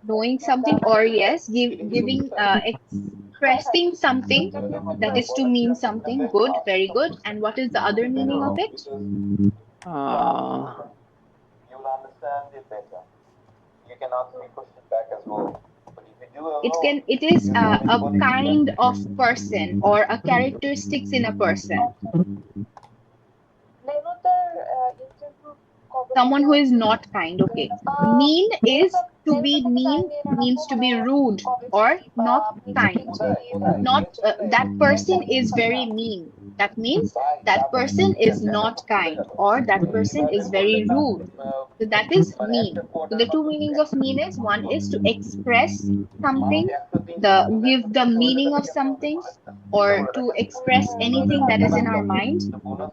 Knowing something, or yes, giving, expressing something, that is to mean something. Good, very good. And what is the other meaning of it? It is a kind of person or a characteristics in a person. Someone who is not kind. Okay. Mean is to be mean, means to be rude or not kind. Not that person is very mean. That means that person is not kind or that person is very rude. So that is mean. So the two meanings of mean is, one is to express something, give the meaning of something, or to express anything that is in our mind.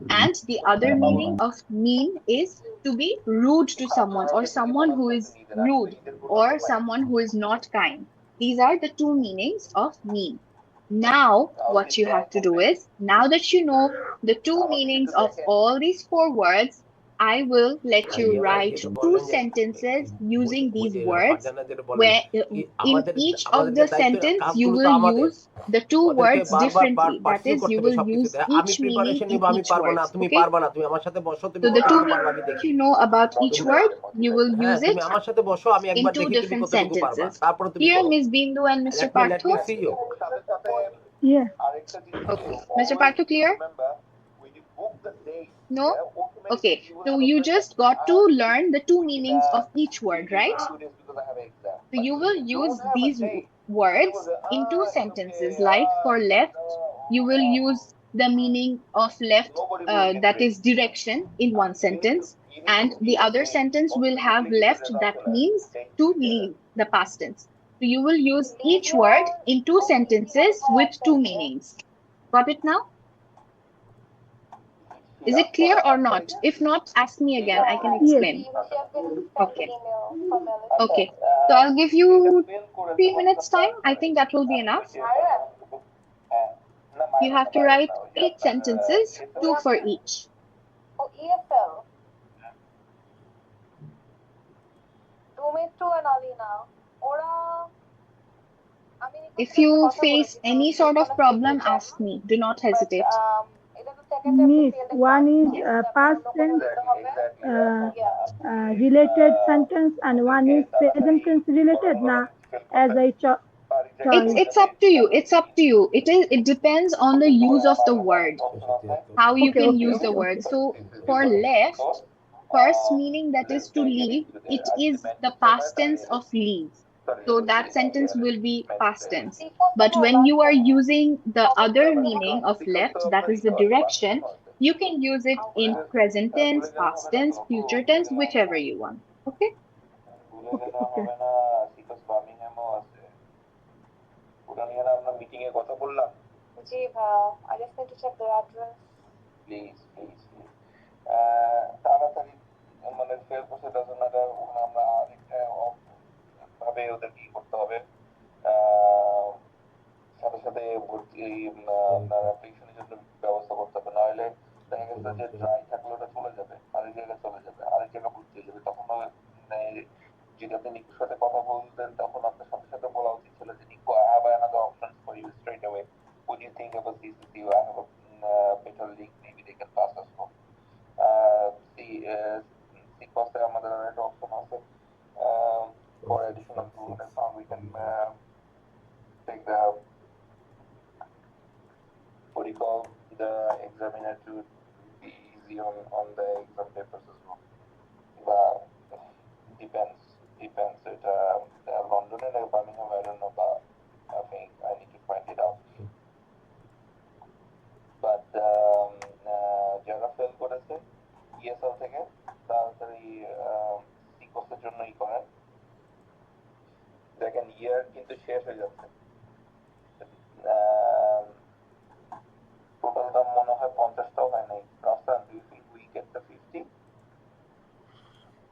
And the other meaning of mean is to be rude to someone, or someone who is rude, or someone who is not kind. These are the two meanings of mean. Now, what you have to do is, now that you know the two meanings of all these four words, I will let you write two sentences using these words, where in each of the sentence you will use the two words differently. That is, you will use each meaning in each word. Okay? So the two meanings that you know about each word, you will use it in two different sentences. Clear, Miss Bindu and Mr. Partho? Yeah. Okay. Mr. Partho, clear? No? Okay. So you just got to learn the two meanings of each word, right? So you will use these words in two sentences, like for left, you will use the meaning of left, that is direction, in one sentence, and the other sentence will have left, that means to leave, the past tense. So you will use each word in two sentences with two meanings. Got it now? Is it clear or not? If not, ask me again. I can Yes. explain. Okay. Okay. So I'll give you 3 minutes time. I think that will be enough. You have to write 8 sentences, 2 for each. If you face any sort of problem, ask me. Do not hesitate. Miss, one is Yes. past tense related sentence and one is present tense related. Now, as I choice. It's up to you. It's up to you. It depends on the use of the word, how you Okay, can okay, use the okay, word. okay. So for left, first meaning, that is to leave, it is the past tense of leave. So that sentence will be past tense. But when you are using the other meaning of left, that is the direction, you can use it in present tense, past tense, future tense, whichever you want. Okay? Okay, okay.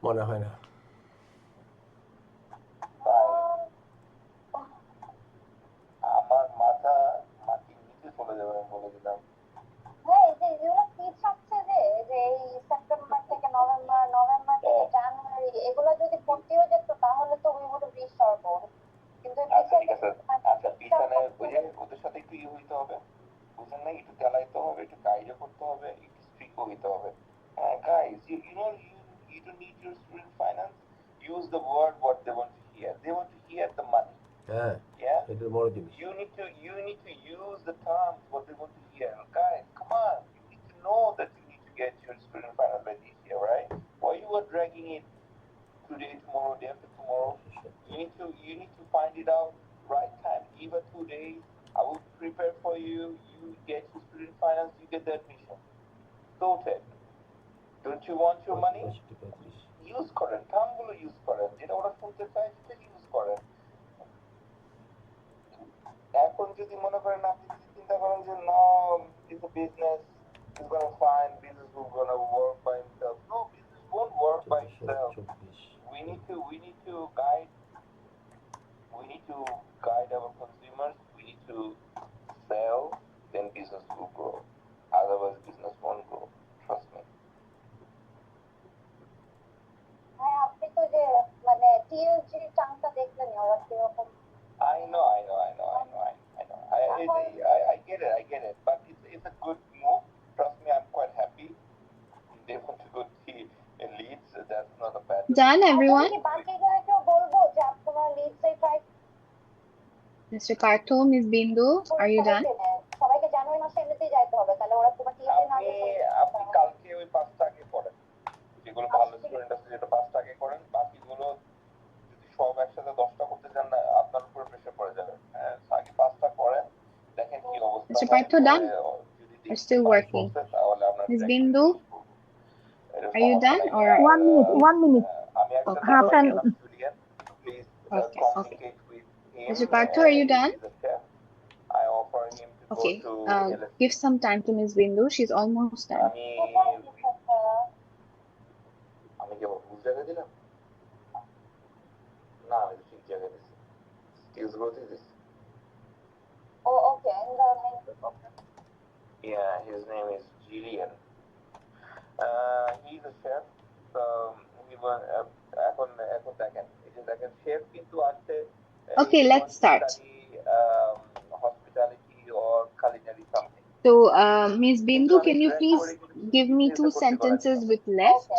মনে হয় না। হ্যাঁ, এটা বড় জিনিস। Done, everyone? Mr. Karthum, Ms. Bindu, are you done? Mr. Mr. Partho, done? Or still working? Ms. Bindu, are you done? Or 1 minute, 1 minute. okay, Half okay, an okay. Mr. Partho, are you done? Okay. Give some time to Ms. Bindu. She's almost done. Okay, let's start. So, Ms. Bindu, can you please give me 2 sentences with left?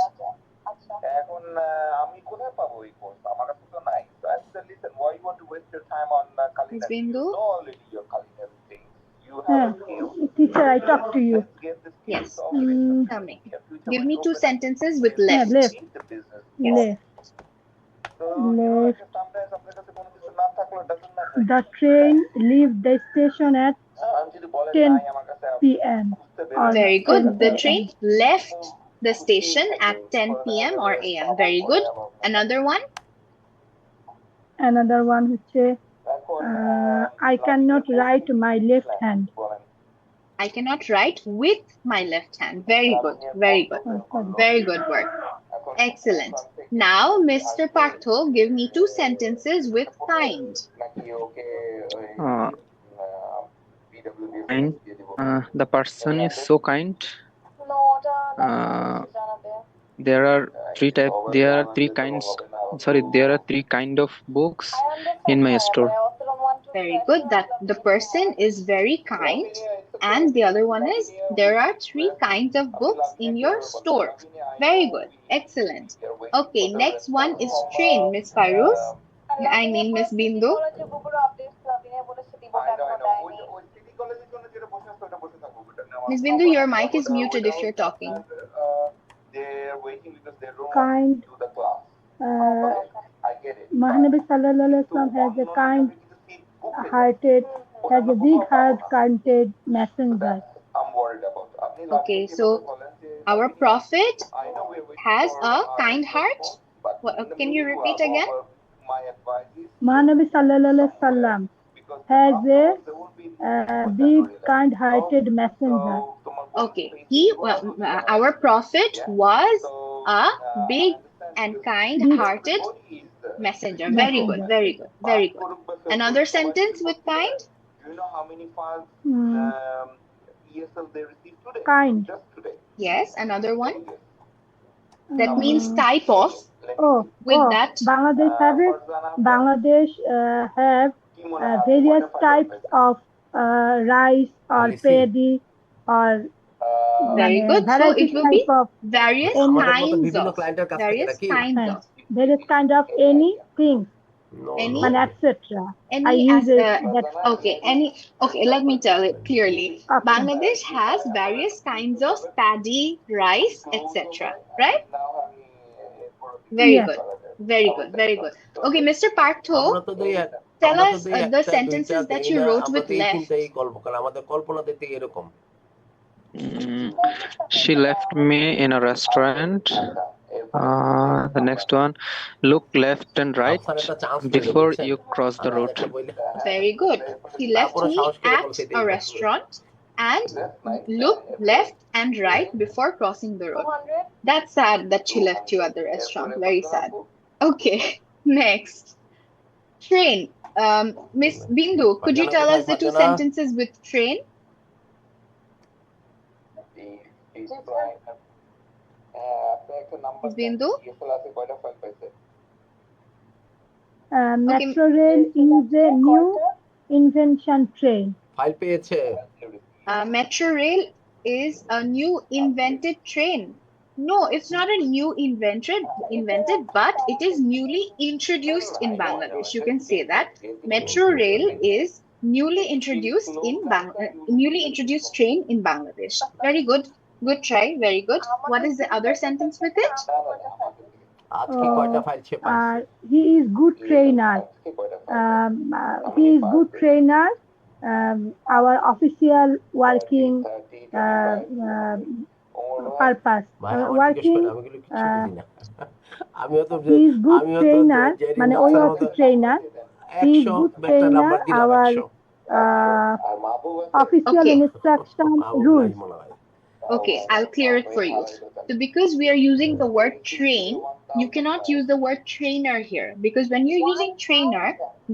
Ms. Bindu? Teacher, I talk to you. Yes. Tell me. Give me 2 sentences with left. Left. Yes. Left. The train leaves the station at 10 p.m. or Very 10 good. The a.m. train left the station at 10 p.m. or a.m. Very good. Another one? Another one হচ্ছে I cannot write my left hand. I cannot write with my left hand. Very good. Very good. Very good work. Excellent. Now, Mr. Partho, give me 2 sentences with kind. Kind. The person is so kind. There are three kinds. Sorry, there are 3 kind of books in my store. Very good. That the person is very kind. And the other one is there are 3 kinds of books in your store. Very good. Excellent. Okay, next one is train, Miss Fairuz. I mean, Miss Bindu. Miss Bindu, your mic is muted if you're talking. Kind. Mahanabi Sallallahu Alaihi Wasallam has a a big-hearted messenger. Okay, so our prophet has a kind heart. Can you repeat again? Mahanabi Sallallahu Alaihi Wasallam has a big, kind-hearted messenger. Okay, our prophet was a big and kind-hearted messenger. Very good, very good, very good. Another sentence with kind? Kind. Yes, another one? That means type of. That. Bangladesh have various types of rice or paddy or very good. So it will be various kind of anything. Etc. Okay, let me tell it clearly. Okay. Bangladesh has various kinds of paddy, rice, etc. Right? Very good. Very good. Very good. Okay, Mr. Partho, tell us the sentences that you wrote with left. She left me in a restaurant. The next one, look left and right before you cross the road. Very good. She left me at a restaurant and look left and right before crossing the road. That's sad that she left you at the restaurant. Very sad. Okay, next. Train. Miss Bindu, could you tell us the 2 sentences with train? Miss Bindu? Metro rail is a new invention train. Metro rail is a new invented train. No, it's not a new invented, but it is newly introduced in Bangladesh. You can say that. Metro rail is newly introduced train in Bangladesh. Very good. Good try. Very good. What is the other sentence with it? He is good trainer. our official working purpose. ভাই আমার জিজ্ঞেস Working, করেন আমি এগুলো কিচ্ছু বুঝি না আমিও তো he is good আমিও তো trainer. জেরি মানে ওই মুক্তার হচ্ছে মতো trainer. He is 100 good একটা trainer. নাম্বার দিলাম Our 100 official Okay. instruction মাহবুব নাই rules. মনে হয় Okay, I'll clear it for you. So because we are using the word train, you cannot use the word trainer here because when you're using trainer,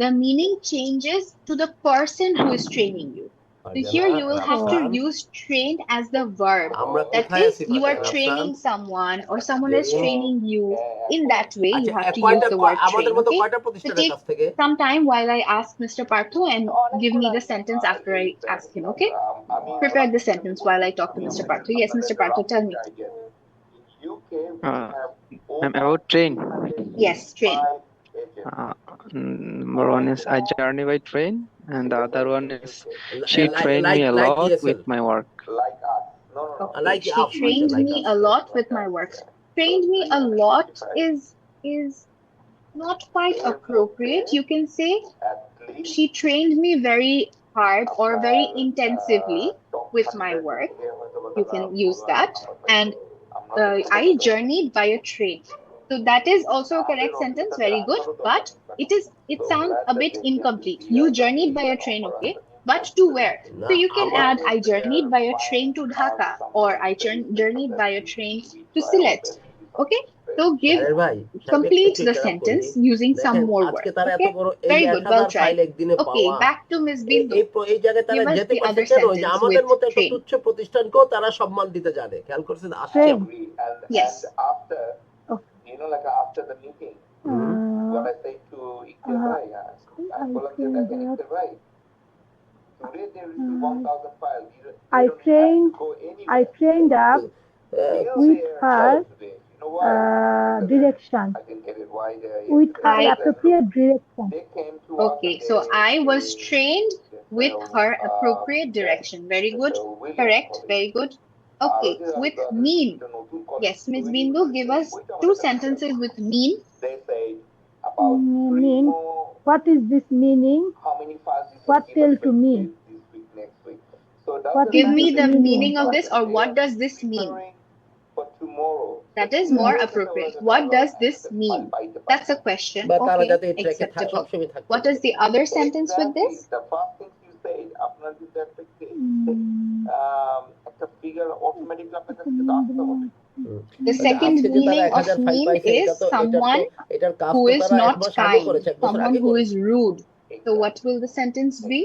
the meaning changes to the person who is training you. So here you will have to Rafsan use train as the verb. আমরা That কোথায় is, আছি you are Rafsan training someone or someone is Jerry training you. In that way, you আচ্ছা have to use কয়টা the word আমাদের train. মতো Okay. কয়টা So প্রতিষ্ঠানের take কাছ থেকে some time while I ask Mr. Parthu and give me the sentence after I ask him. Okay. Prepare the sentence while I talk to Mr. Parthu. Yes, Mr. Parthu, tell me. I'm about train. Yes, train. Number one is I journey by train, and the other one is she trained me a like lot ESL with my work. Okay, like she আস আচ্ছা trained like me us a lot with my work. Trained me a lot is not quite appropriate. You can say she trained me very hard or very intensively with my work. You can use that. And I journeyed by a train. So that is also a correct sentence. Very good. But it sounds a bit incomplete. You journeyed by a train, okay? But to where? না So you can আমার add I journeyed by a train to Dhaka or I journeyed by a train to Sylhet. Okay? So give জানেন ভাই সাহেব একটু complete একটু the interrupt করি sentence using some দেখেন more আজকে words. তারা এত Okay? বড় এই যে Very good. Well 1000 file tried. একদিনে Okay, পাওয়া back to Miss এই Bindu. এই জায়গায় তারা Give us যেতে the পারছে other কেন যে sentence আমাদের with মতো একটা train. তুচ্ছ প্রতিষ্ঠানকেও তারা সম্মান দিতে জানে খেয়াল করছেন আসছে Train. Yes. Okay. I trained up with her direction, with her I appropriate direction. Okay, so I was trained with her appropriate direction. Very good. Correct. Very good. Okay, with mean. Yes, Miss Bindu, give us two sentences with mean. Mean. What is this meaning? What tell to me? What Give is me this the meaning? meaning of this or what does this mean? That is more appropriate. What does this mean? That's a question. বা তারা Okay, যাতে এই ট্র্যাকে acceptable. সবসময় থাকতে What is the other sentence with this? The second আজকে যে তারা meaning of 1000 ফাইল mean পাইছে is এটা তো someone এটার কাজ who তো is তারা এক not মাস আগে kind, করেছে এক বছর someone আগে who করেছে is rude. So what will the sentence be?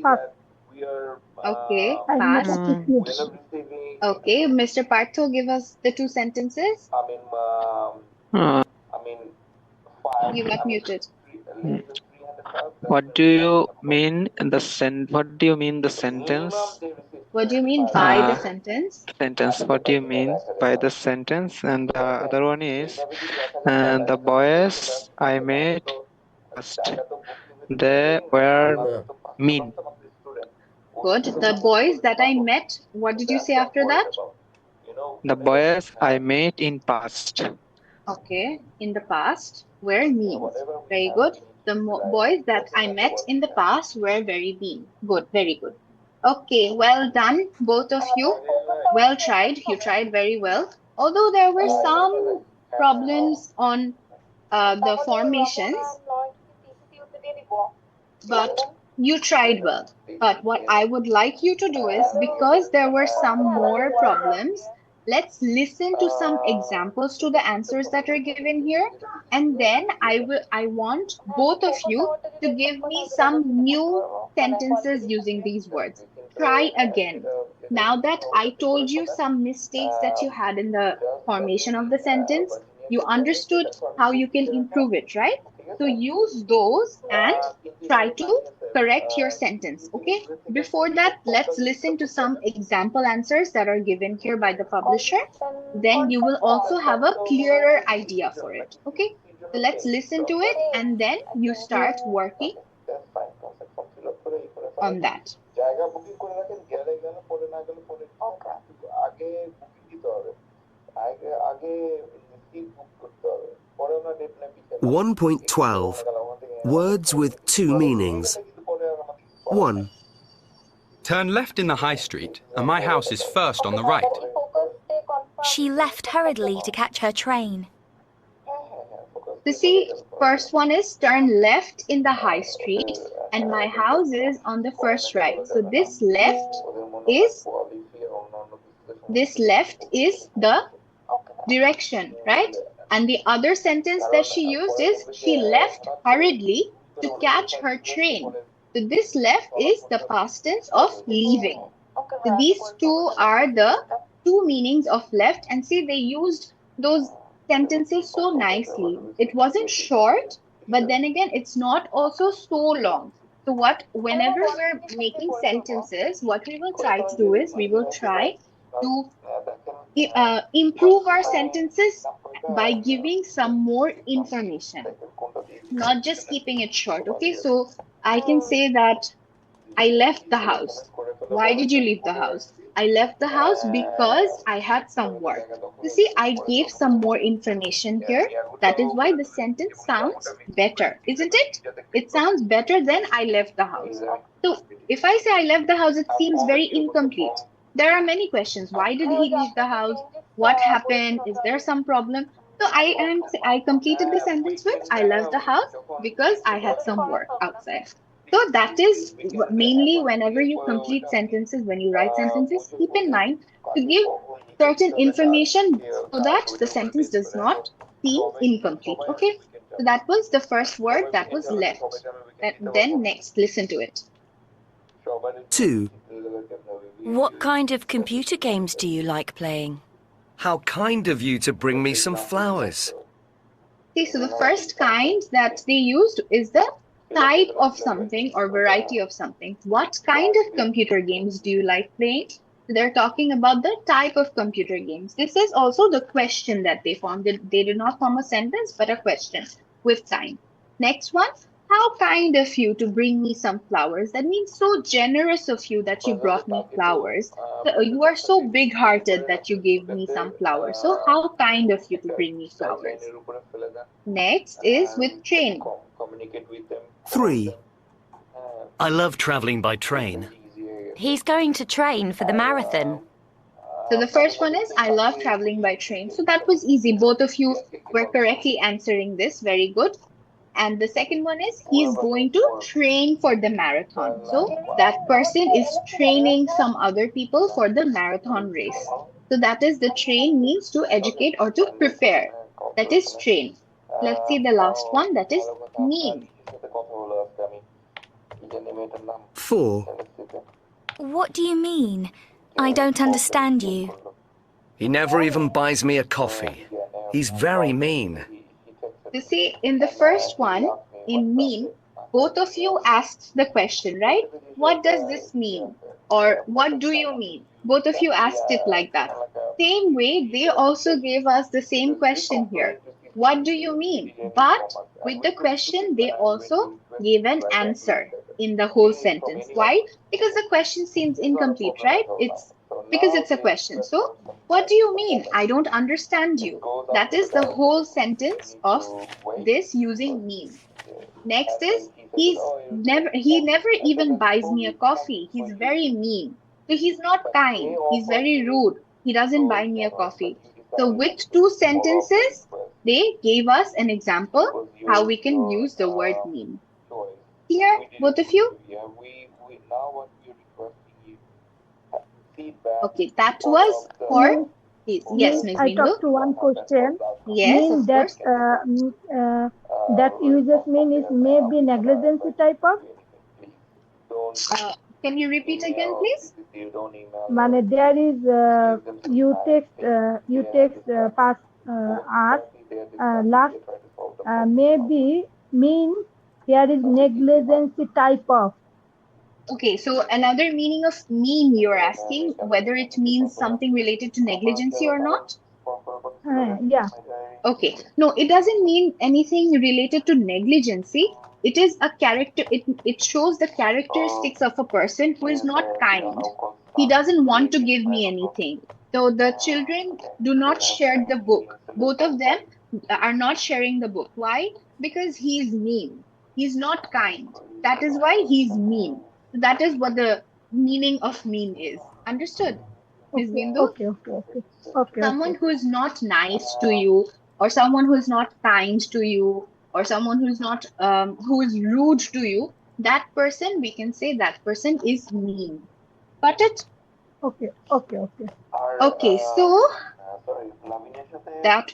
Past. Okay, I past. never received. Okay, Mr. Partho, give us the two sentences. Uh, You got muted. what do you mean What do you mean the sentence? What do you mean by the Uh, sentence? Sentence. What do you mean by the sentence? And the other one is the boys I met first. They were mean. Good. The boys that I met, what did you say after that? The boys I met in past. Okay, in the past were mean. Very good. The boys that I met in the past were very mean. Good, very good. Okay, well done, both of you. Well tried. You tried very well. Although there were some problems on the formations, but you tried well. But what I would like you to do is, because there were some more problems, let's listen to some examples to the answers that are given here. And then I want both of you to give me some new sentences using these words. Try again. Now that I told you some mistakes that you had in the formation of the sentence, you understood how you can improve it, right? So use those and try to correct your sentence. Okay, before that, let's listen to some example answers that are given here by the publisher. Then you will also have a clearer idea for it. Okay, so let's listen to it and then you start working on that. 1.12. Words with two meanings. 1. Turn left in the high street, and my house is first on the right. She left hurriedly to catch her train. So see, first one is turn left in the high street and my house is on the first right. So this left is the direction, right? And the other sentence that she used is she left hurriedly to catch her train. So this left is the past tense of leaving. So these two are the two meanings of left, and see, they used those sentences so nicely. It wasn't short, but then again, it's not also so long. So whenever we're making sentences, what we will try to do is we will try to improve our sentences by giving some more information, not just keeping it short. Okay, so I can say that I left the house. Why did you leave the house? I left the house because I had some work. You see, I gave some more information here. That is why the sentence sounds better, isn't it? It sounds better than I left the house. So if I say I left the house, it seems very incomplete. There are many questions. Why did he leave the house? What happened? Is there some problem? So I completed the sentence with I left the house because I had some work outside. So that is mainly whenever you complete sentences, when you write sentences, keep in mind to give certain information so that the sentence does not seem incomplete. Okay, so that was the first word, that was left. Then next, listen to it. 2. What kind of computer games do you like playing? How kind of you to bring me some flowers. See, so the first kind that they used is the type of something or variety of something. What kind of computer games do you like playing? So they're talking about the type of computer games. This is also the question that they formed. They did not form a sentence, but a question with time. Next one, how kind of you to bring me some flowers. That means so generous of you that you brought me flowers. So you are so big-hearted that you gave me some flowers. So how kind of you to bring me flowers. Next is with train. 3. I love travelling by train. He's going to train for the marathon. So the first one is I love traveling by train. So that was easy. Both of you were correctly answering this. Very good. And the second one is he's going to train for the marathon. So that person is training some other people for the marathon race. So that is the train means to educate or to prepare. That is train. Let's see the last one. That is mean. 4. What do you mean? I don't understand you. He never even buys me a coffee. He's very mean. You see, in the first one, in mean, both of you asked the question, right? What does this mean? Or what do you mean? Both of you asked it like that. Same way, they also gave us the same question here. What do you mean? But with the question, they also gave an answer in the whole sentence. Why? Because the question seems incomplete, right? It's because it's a question. So, what do you mean? I don't understand you. That is the whole sentence of this using mean. Next is he never even buys me a coffee. He's very mean. So he's not kind. He's very rude. He doesn't buy me a coffee. So with two sentences, they gave us an example how we can use the word mean. Here, both of you? Okay, that was for yes, Ms. I Bindu. talked to one question. Yes, Mean of that course. that uses mean is maybe negligence type of. Can you repeat again, please? মানে there is you text past art last maybe mean there is negligence type of. Okay, so another meaning of mean you're asking whether it means something related to negligence or not? Yeah. Okay, no, it doesn't mean anything related to negligency. It is a character, it shows the characteristics of a person who is not kind. He doesn't want to give me anything. So the children do not share the book. Both of them are not sharing the book. Why? Because he's mean. He's not kind. That is why he's mean. That is what the meaning of mean is. Understood, Ms. Okay, Bindu? okay, okay, okay, okay, Someone okay. who is not nice to you, or someone who is not kind to you, or someone who is not who is rude to you, that person, we can say that person is mean. Got it? Okay, okay, okay. Okay, so that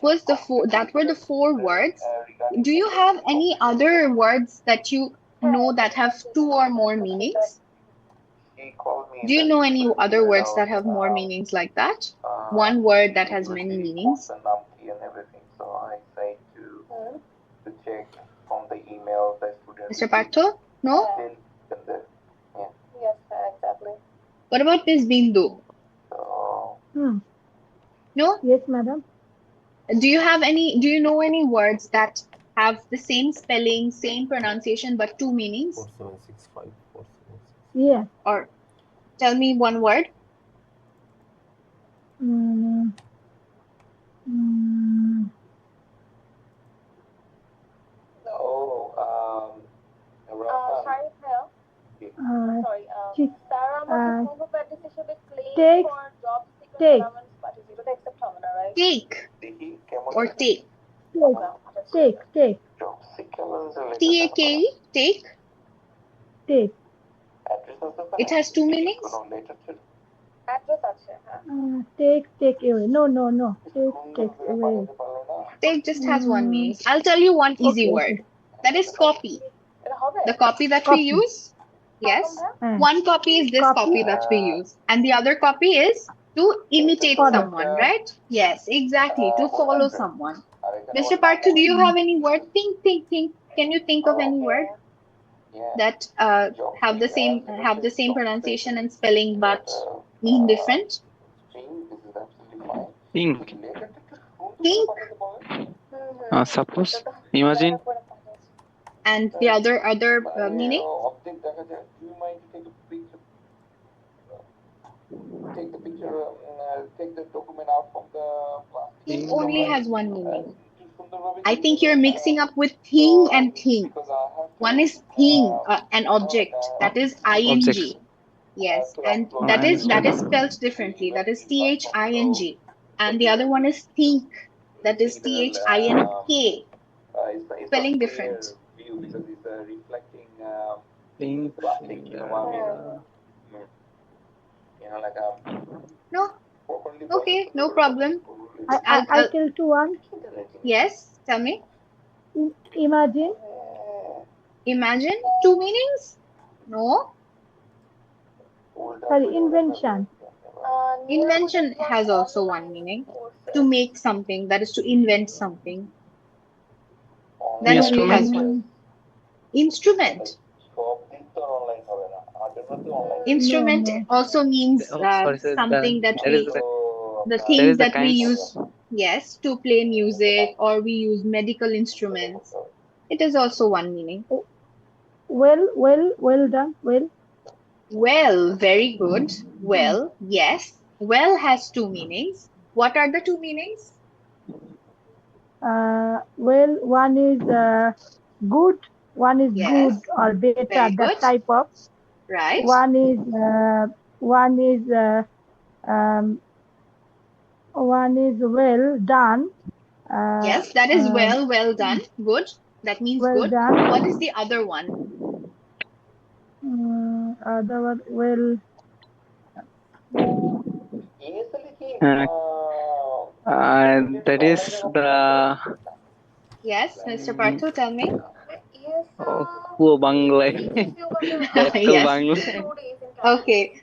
were the four words. Do you have any other words that you know that have two or more meanings? Do you know any other words that have more meanings like that? One word that has many meanings? Mr. Partho? No? What about Miss Bindu? Hmm. No? Yes, madam. Do you know any words that have the same spelling, same pronunciation, but two meanings? 4765 Yes. Or tell me one word. Mm, mm, chi- uh, take, take, Take or take. take, take, Take, take. take. It has two meanings. Take away. No, no, no. Take away. Take just has one meaning. I'll tell you one easy Okay, word. okay. That is copy. The copy that we Copy. use. Yes. Uh, One copy is this copy. copy that we use. And the other copy is to imitate Follow. someone, right? Yes, exactly. To follow someone. Mr. Parthu, do you have any word? Think. Can you think of any word that have the same pronunciation and spelling but mean different? Think. Think. Suppose. Imagine. And the other meaning? Think only has one meaning. I think you're mixing up with thing and think. One is thing, an object, that is Object. ing. Yes, and Oh, I that is understood. spelled differently. That is thing, and the other one is think. That is think. Spelling different. Think. No, okay, no problem. I tell to one. Yes, tell me. Imagine. Imagine two meanings? No, Sorry, invention. invention has also one meaning. To make something, that is to invent something. That only has Instrument. one. Mm, Instrument. no, Instrument no. also means Oh, sorry, sir. something that There is the there things is the that we kinds. use, yes, to play music, or we use medical instruments. It is also one meaning. Well done. Well, Well, very good. Well, yes. Well has two meanings. What are the two meanings? well, one is good, one is Yes, good or better, very that good. type of. Right. One is um, one is well done. Yes, that is Um, well done. Good. That means well good. done. What is the other one? Other one, well, Uh, that is the Yes, Mr. um, Parthu, tell me. Kuo Bangle. That too Yes. Bangle. Okay.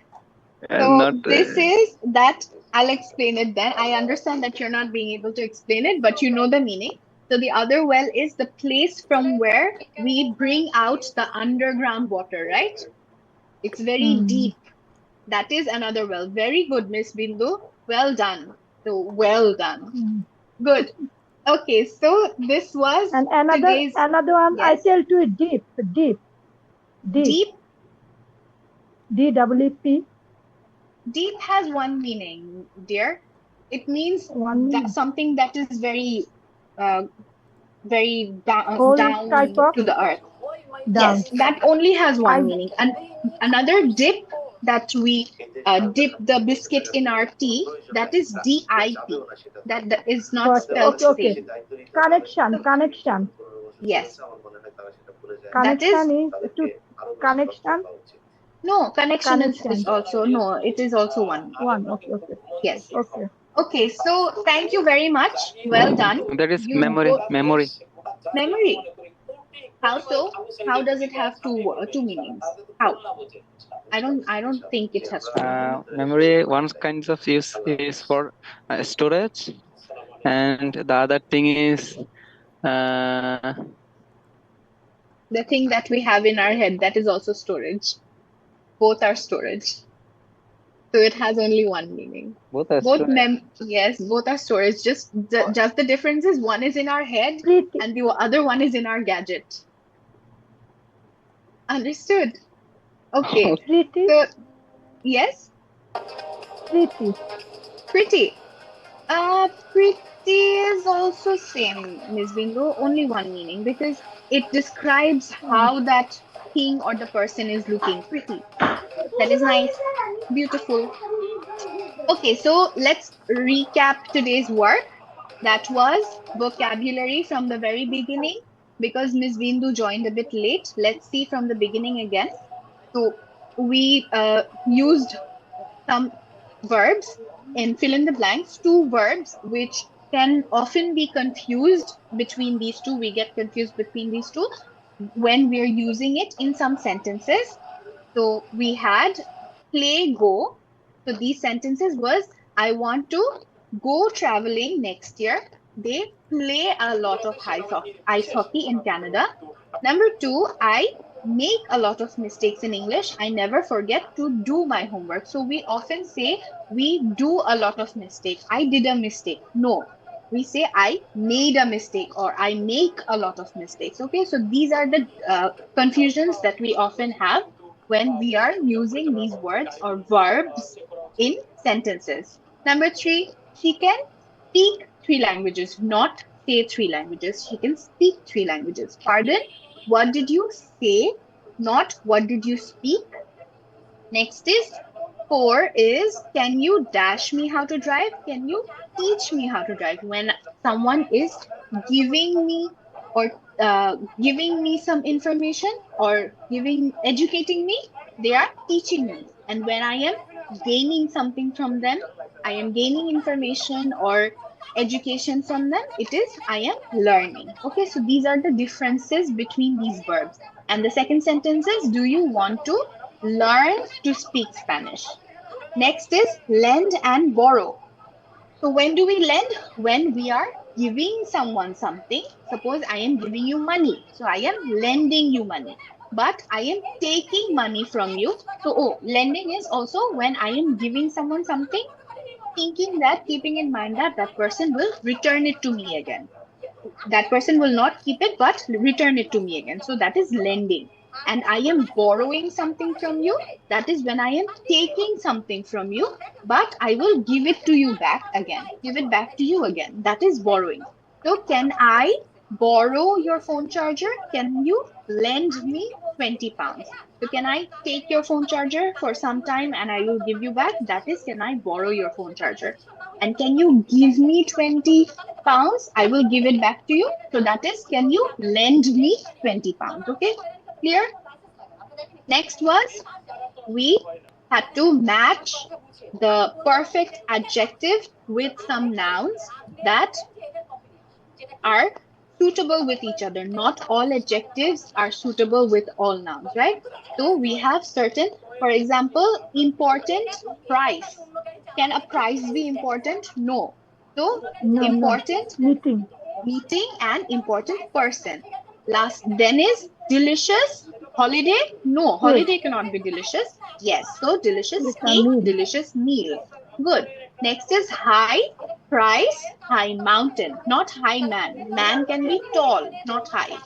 Not. So this is that. I'll explain it then. I understand that you're not being able to explain it, but you know the meaning. So the other well is the place from where we bring out the underground water, right? It's very mm, deep. That is another well. Very good, Miss Bindu. Well done. So well done. mm. Good. Okay, so this was And today's, another one I yes, tell to deep, deep, deep, deep. DEEP. Deep has one meaning. dear. It means 1 that minute. something that is very, very Whole type down of to the earth. down. Yes, that only has I one meaning. And another dip, that we dip the biscuit in our tea, that is DIP. That is not got spelled okay. same. Connection. Yes, that is Connection is to connection. no connection is Connection. also no. It is also one. One. Okay. Yes. Okay. Okay. So thank you very much. Well done. That is You memory. both Memory. memory. How so? How does it have two meanings? How? I don't think it has two meanings. Memory, one kinds of use is for storage, and the other thing is The thing that we have in our head, that is also storage. Both are storage. So it has only one meaning. both are Both storage. yes, both are storage. Just the difference is one is in our head Pretty. and the other one is in our gadget. Understood? Okay. Pretty. So yes, Pretty. pretty. Pretty is also same, Miss Bingo, only one meaning because it describes how that thing or the person is looking pretty. That is nice, beautiful. Okay, so let's recap today's work. That was vocabulary from the very beginning because Miss Bindu joined a bit late. Let's see from the beginning again. So we used some verbs and fill in the blanks, two verbs which can often be confused between these two. We get confused between these two when we're using it in some sentences. So we had play, go. So these sentences was I want to go traveling next year. They play a lot of ice hockey in Canada. Number two, I make a lot of mistakes in English. I never forget to do my homework. So we often say we do a lot of mistakes. I did a mistake. No, we say I made a mistake or I make a lot of mistakes. Okay, so these are the confusions that we often have when we are using these words or verbs in sentences. Number three, she can speak three languages, not say three languages. She can speak three languages. Pardon? What did you say? Not what did you speak? Next is four is can you dash me how to drive? Can you teach me how to drive? When someone is giving me or giving me some information or educating me, they are teaching me. And when I am gaining something from them, I am gaining information or education from them, it is I am learning. Okay, so these are the differences between these verbs. And the second sentence is do you want to learn to speak Spanish? Next is lend and borrow. So when do we lend? When we are giving someone something. Suppose I am giving you money. So I am lending you money. But I am taking money from you. So lending is also when I am giving someone something, thinking that, keeping in mind that that person will return it to me again. That person will not keep it but return it to me again. So that is lending. And I am borrowing something from you. That is when I am taking something from you, but I will give it to you back again. Give it back to you again. That is borrowing. So can I borrow your phone charger? Can you lend me 20 pounds? So can I take your phone charger for some time and I will give you back? That is, can I borrow your phone charger? And can you give me 20 pounds? I will give it back to you. So that is, can you lend me 20 pounds? Okay, clear? Next was we had to match the perfect adjective with some nouns that are suitable with each other. Not all adjectives are suitable with all nouns, right? So we have certain, for example, important price. Can a price be important? No. So No. important Meeting. meeting and important person. Last then is delicious holiday. No, Cake. holiday cannot be delicious. Yes, so delicious It's a cake, meal. delicious meal. Good. Next is high price, high mountain, not high man. Man can be tall, not high.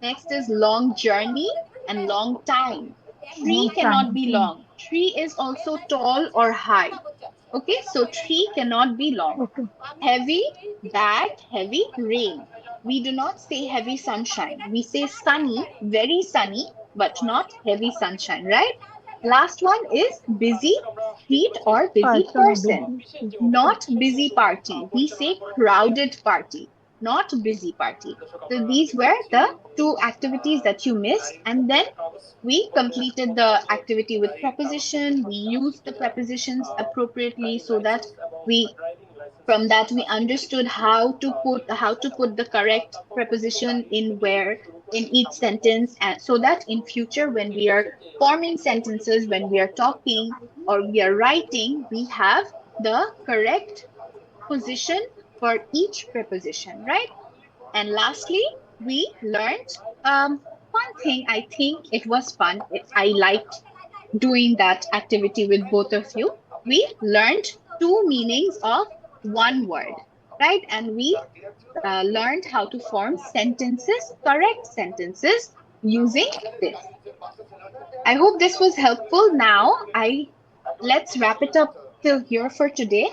Next is long journey and long time. No Tree cannot time. be long. Tree is also tall or high. Okay, so tree cannot be long. Okay. Heavy, bad, heavy, rain. We do not say heavy sunshine. We say sunny, very sunny, but not heavy sunshine, right? Last one is busy, street or busy person. Not busy party. We say crowded party, not busy party. So these were the two activities that you missed. And then we completed the activity with preposition. We used the prepositions appropriately so that we from that we understood how to put the correct preposition in where in each sentence, and so that in future when we are forming sentences, when we are talking or we are writing, we have the correct position for each preposition, right? And lastly, we learned one thing. I think it was fun. I liked doing that activity with both of you. We learned two meanings of one word, right? And we learned how to form sentences, correct sentences using this. I hope this was helpful. Now, let's wrap it up till here for today.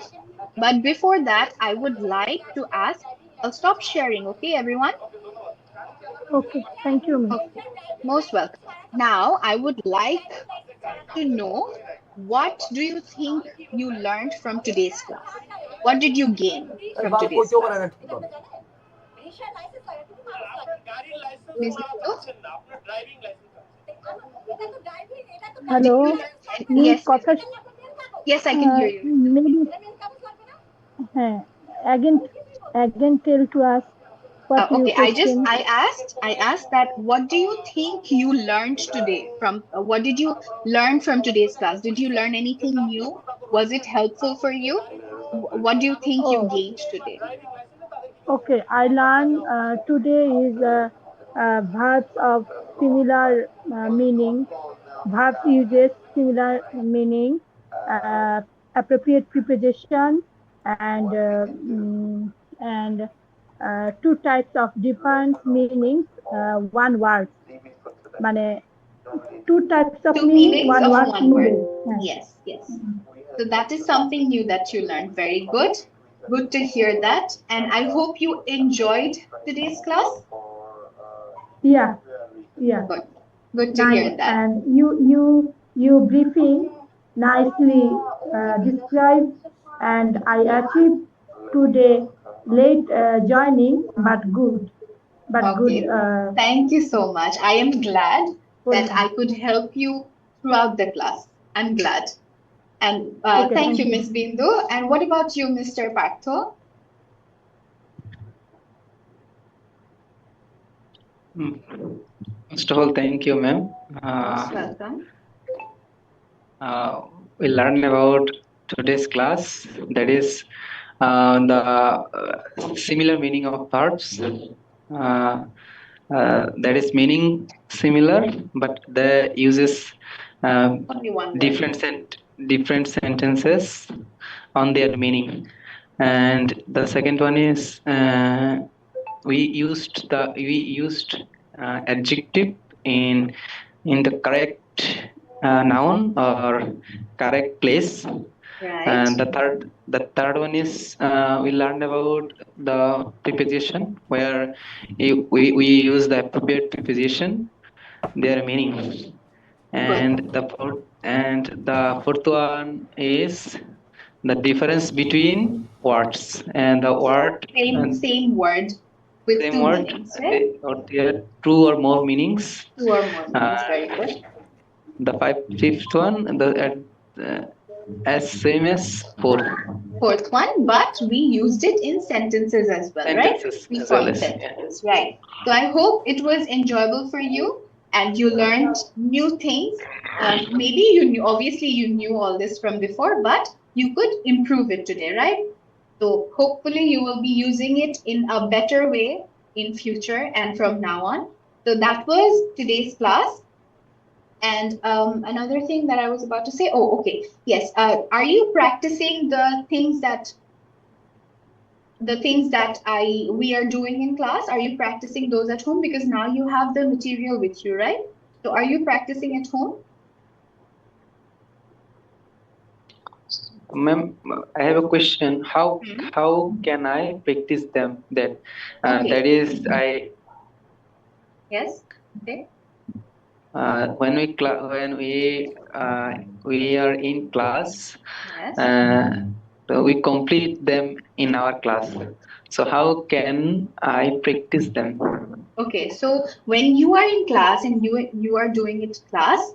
But before that, I would like to ask, I'll stop sharing, okay, everyone? Okay. Thank you, Miss. Okay, most welcome. Now, I would like to know, what do you think you learned from today's class? What did you gain from today's class? Ms. Bindu, did Hello, you learn? Miss Yes, Ms. কথা Bindu. Yes, I can hear you. maybe again tell to us what your Okay, question. I asked that, what do you think you learned today from what did you learn from today's class? Did you learn anything new? Was it helpful for you? What do you think you Oh, gained today? okay. I learned today is verbs of similar meaning. Verbs uses similar meaning, appropriate preposition, and two types of different meanings. One word. মানে two types of Two meaning, meanings one of word one word. meaning. Yes, yes. So that is something new that you learned. Very good. Good to hear that. And I hope you enjoyed today's class. Yeah, yeah. Good. Good to Nice. hear that. And you briefing nicely described, and I achieved today late joining, but good. But good. Okay. Thank you so much. I am glad that I could help you throughout the class. I'm glad. And Okay, thank thank you, you. Miss Bindu. And what about you, Mr. Partho? First of all, thank you, ma'am. Most welcome. We learned about today's class, that is the similar meaning of verbs. That is meaning similar, but the uses Only one word. different sentences on their meaning. And the second one is we used adjective in the correct noun or correct place. Right. And the third one is we learned about the preposition where we use the appropriate preposition, their meaning. And the fourth one is the difference between words and the word and Same word with same two word, meanings, right? or there are two or more meanings. Two or more meanings. Uh, Very good. the fifth one, as same as fourth. Fourth one, but we used it in sentences as well, right? Sentences We as well formed as, yeah. sentences, right? So I hope it was enjoyable for you and you learned new things. Maybe obviously you knew all this from before, but you could improve it today, right? So hopefully you will be using it in a better way in future and from now on. So that was today's class. And another thing that I was about to say, oh, okay, yes. Are you practicing the things that we are doing in class? Are you practicing those at home? Because now you have the material with you, right? So are you practicing at home? Ma'am, I have a question. How can I practice them? That is Yes. Okay. when we are in class, Yes. so we complete them in our class. So how can I practice them? Okay. So when you are in class and you are doing it class,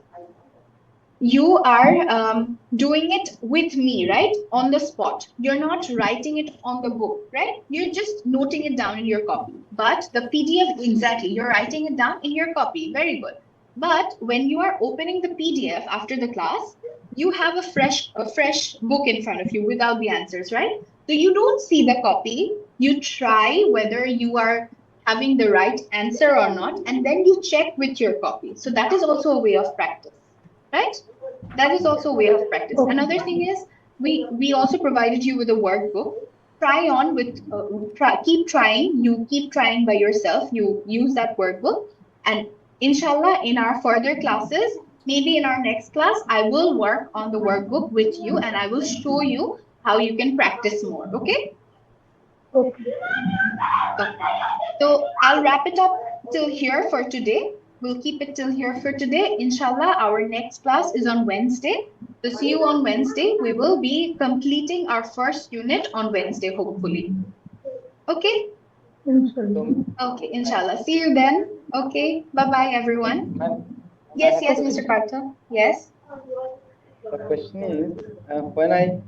you are doing it with me, right? On the spot. You're not writing it on the book, right? You're just noting it down in your copy. But the PDF, exactly, you're writing it down in your copy. Very good. But when you are opening the PDF after the class, you have a fresh book in front of you without the answers, right? So you don't see the copy. You try whether you are having the right answer or not, and then you check with your copy. So that is also a way of practice, right? That is also a way of practice. Another thing is we also provided you with a workbook. Try on with keep trying. You keep trying by yourself. You use that workbook, and inshallah, in our further classes, maybe in our next class, I will work on the workbook with you, and I will show you how you can practice more. Okay? Okay. Okay. So I'll wrap it up till here for today. We'll keep it till here for today. Inshallah, our next class is on Wednesday. So see you on Wednesday. We will be completing our first unit on Wednesday, hopefully. Okay? Inshallah. Okay, inshallah. See you then. Okay. Bye-bye, everyone. Yes, yes, Mr. Carter. Yes. The question is, when I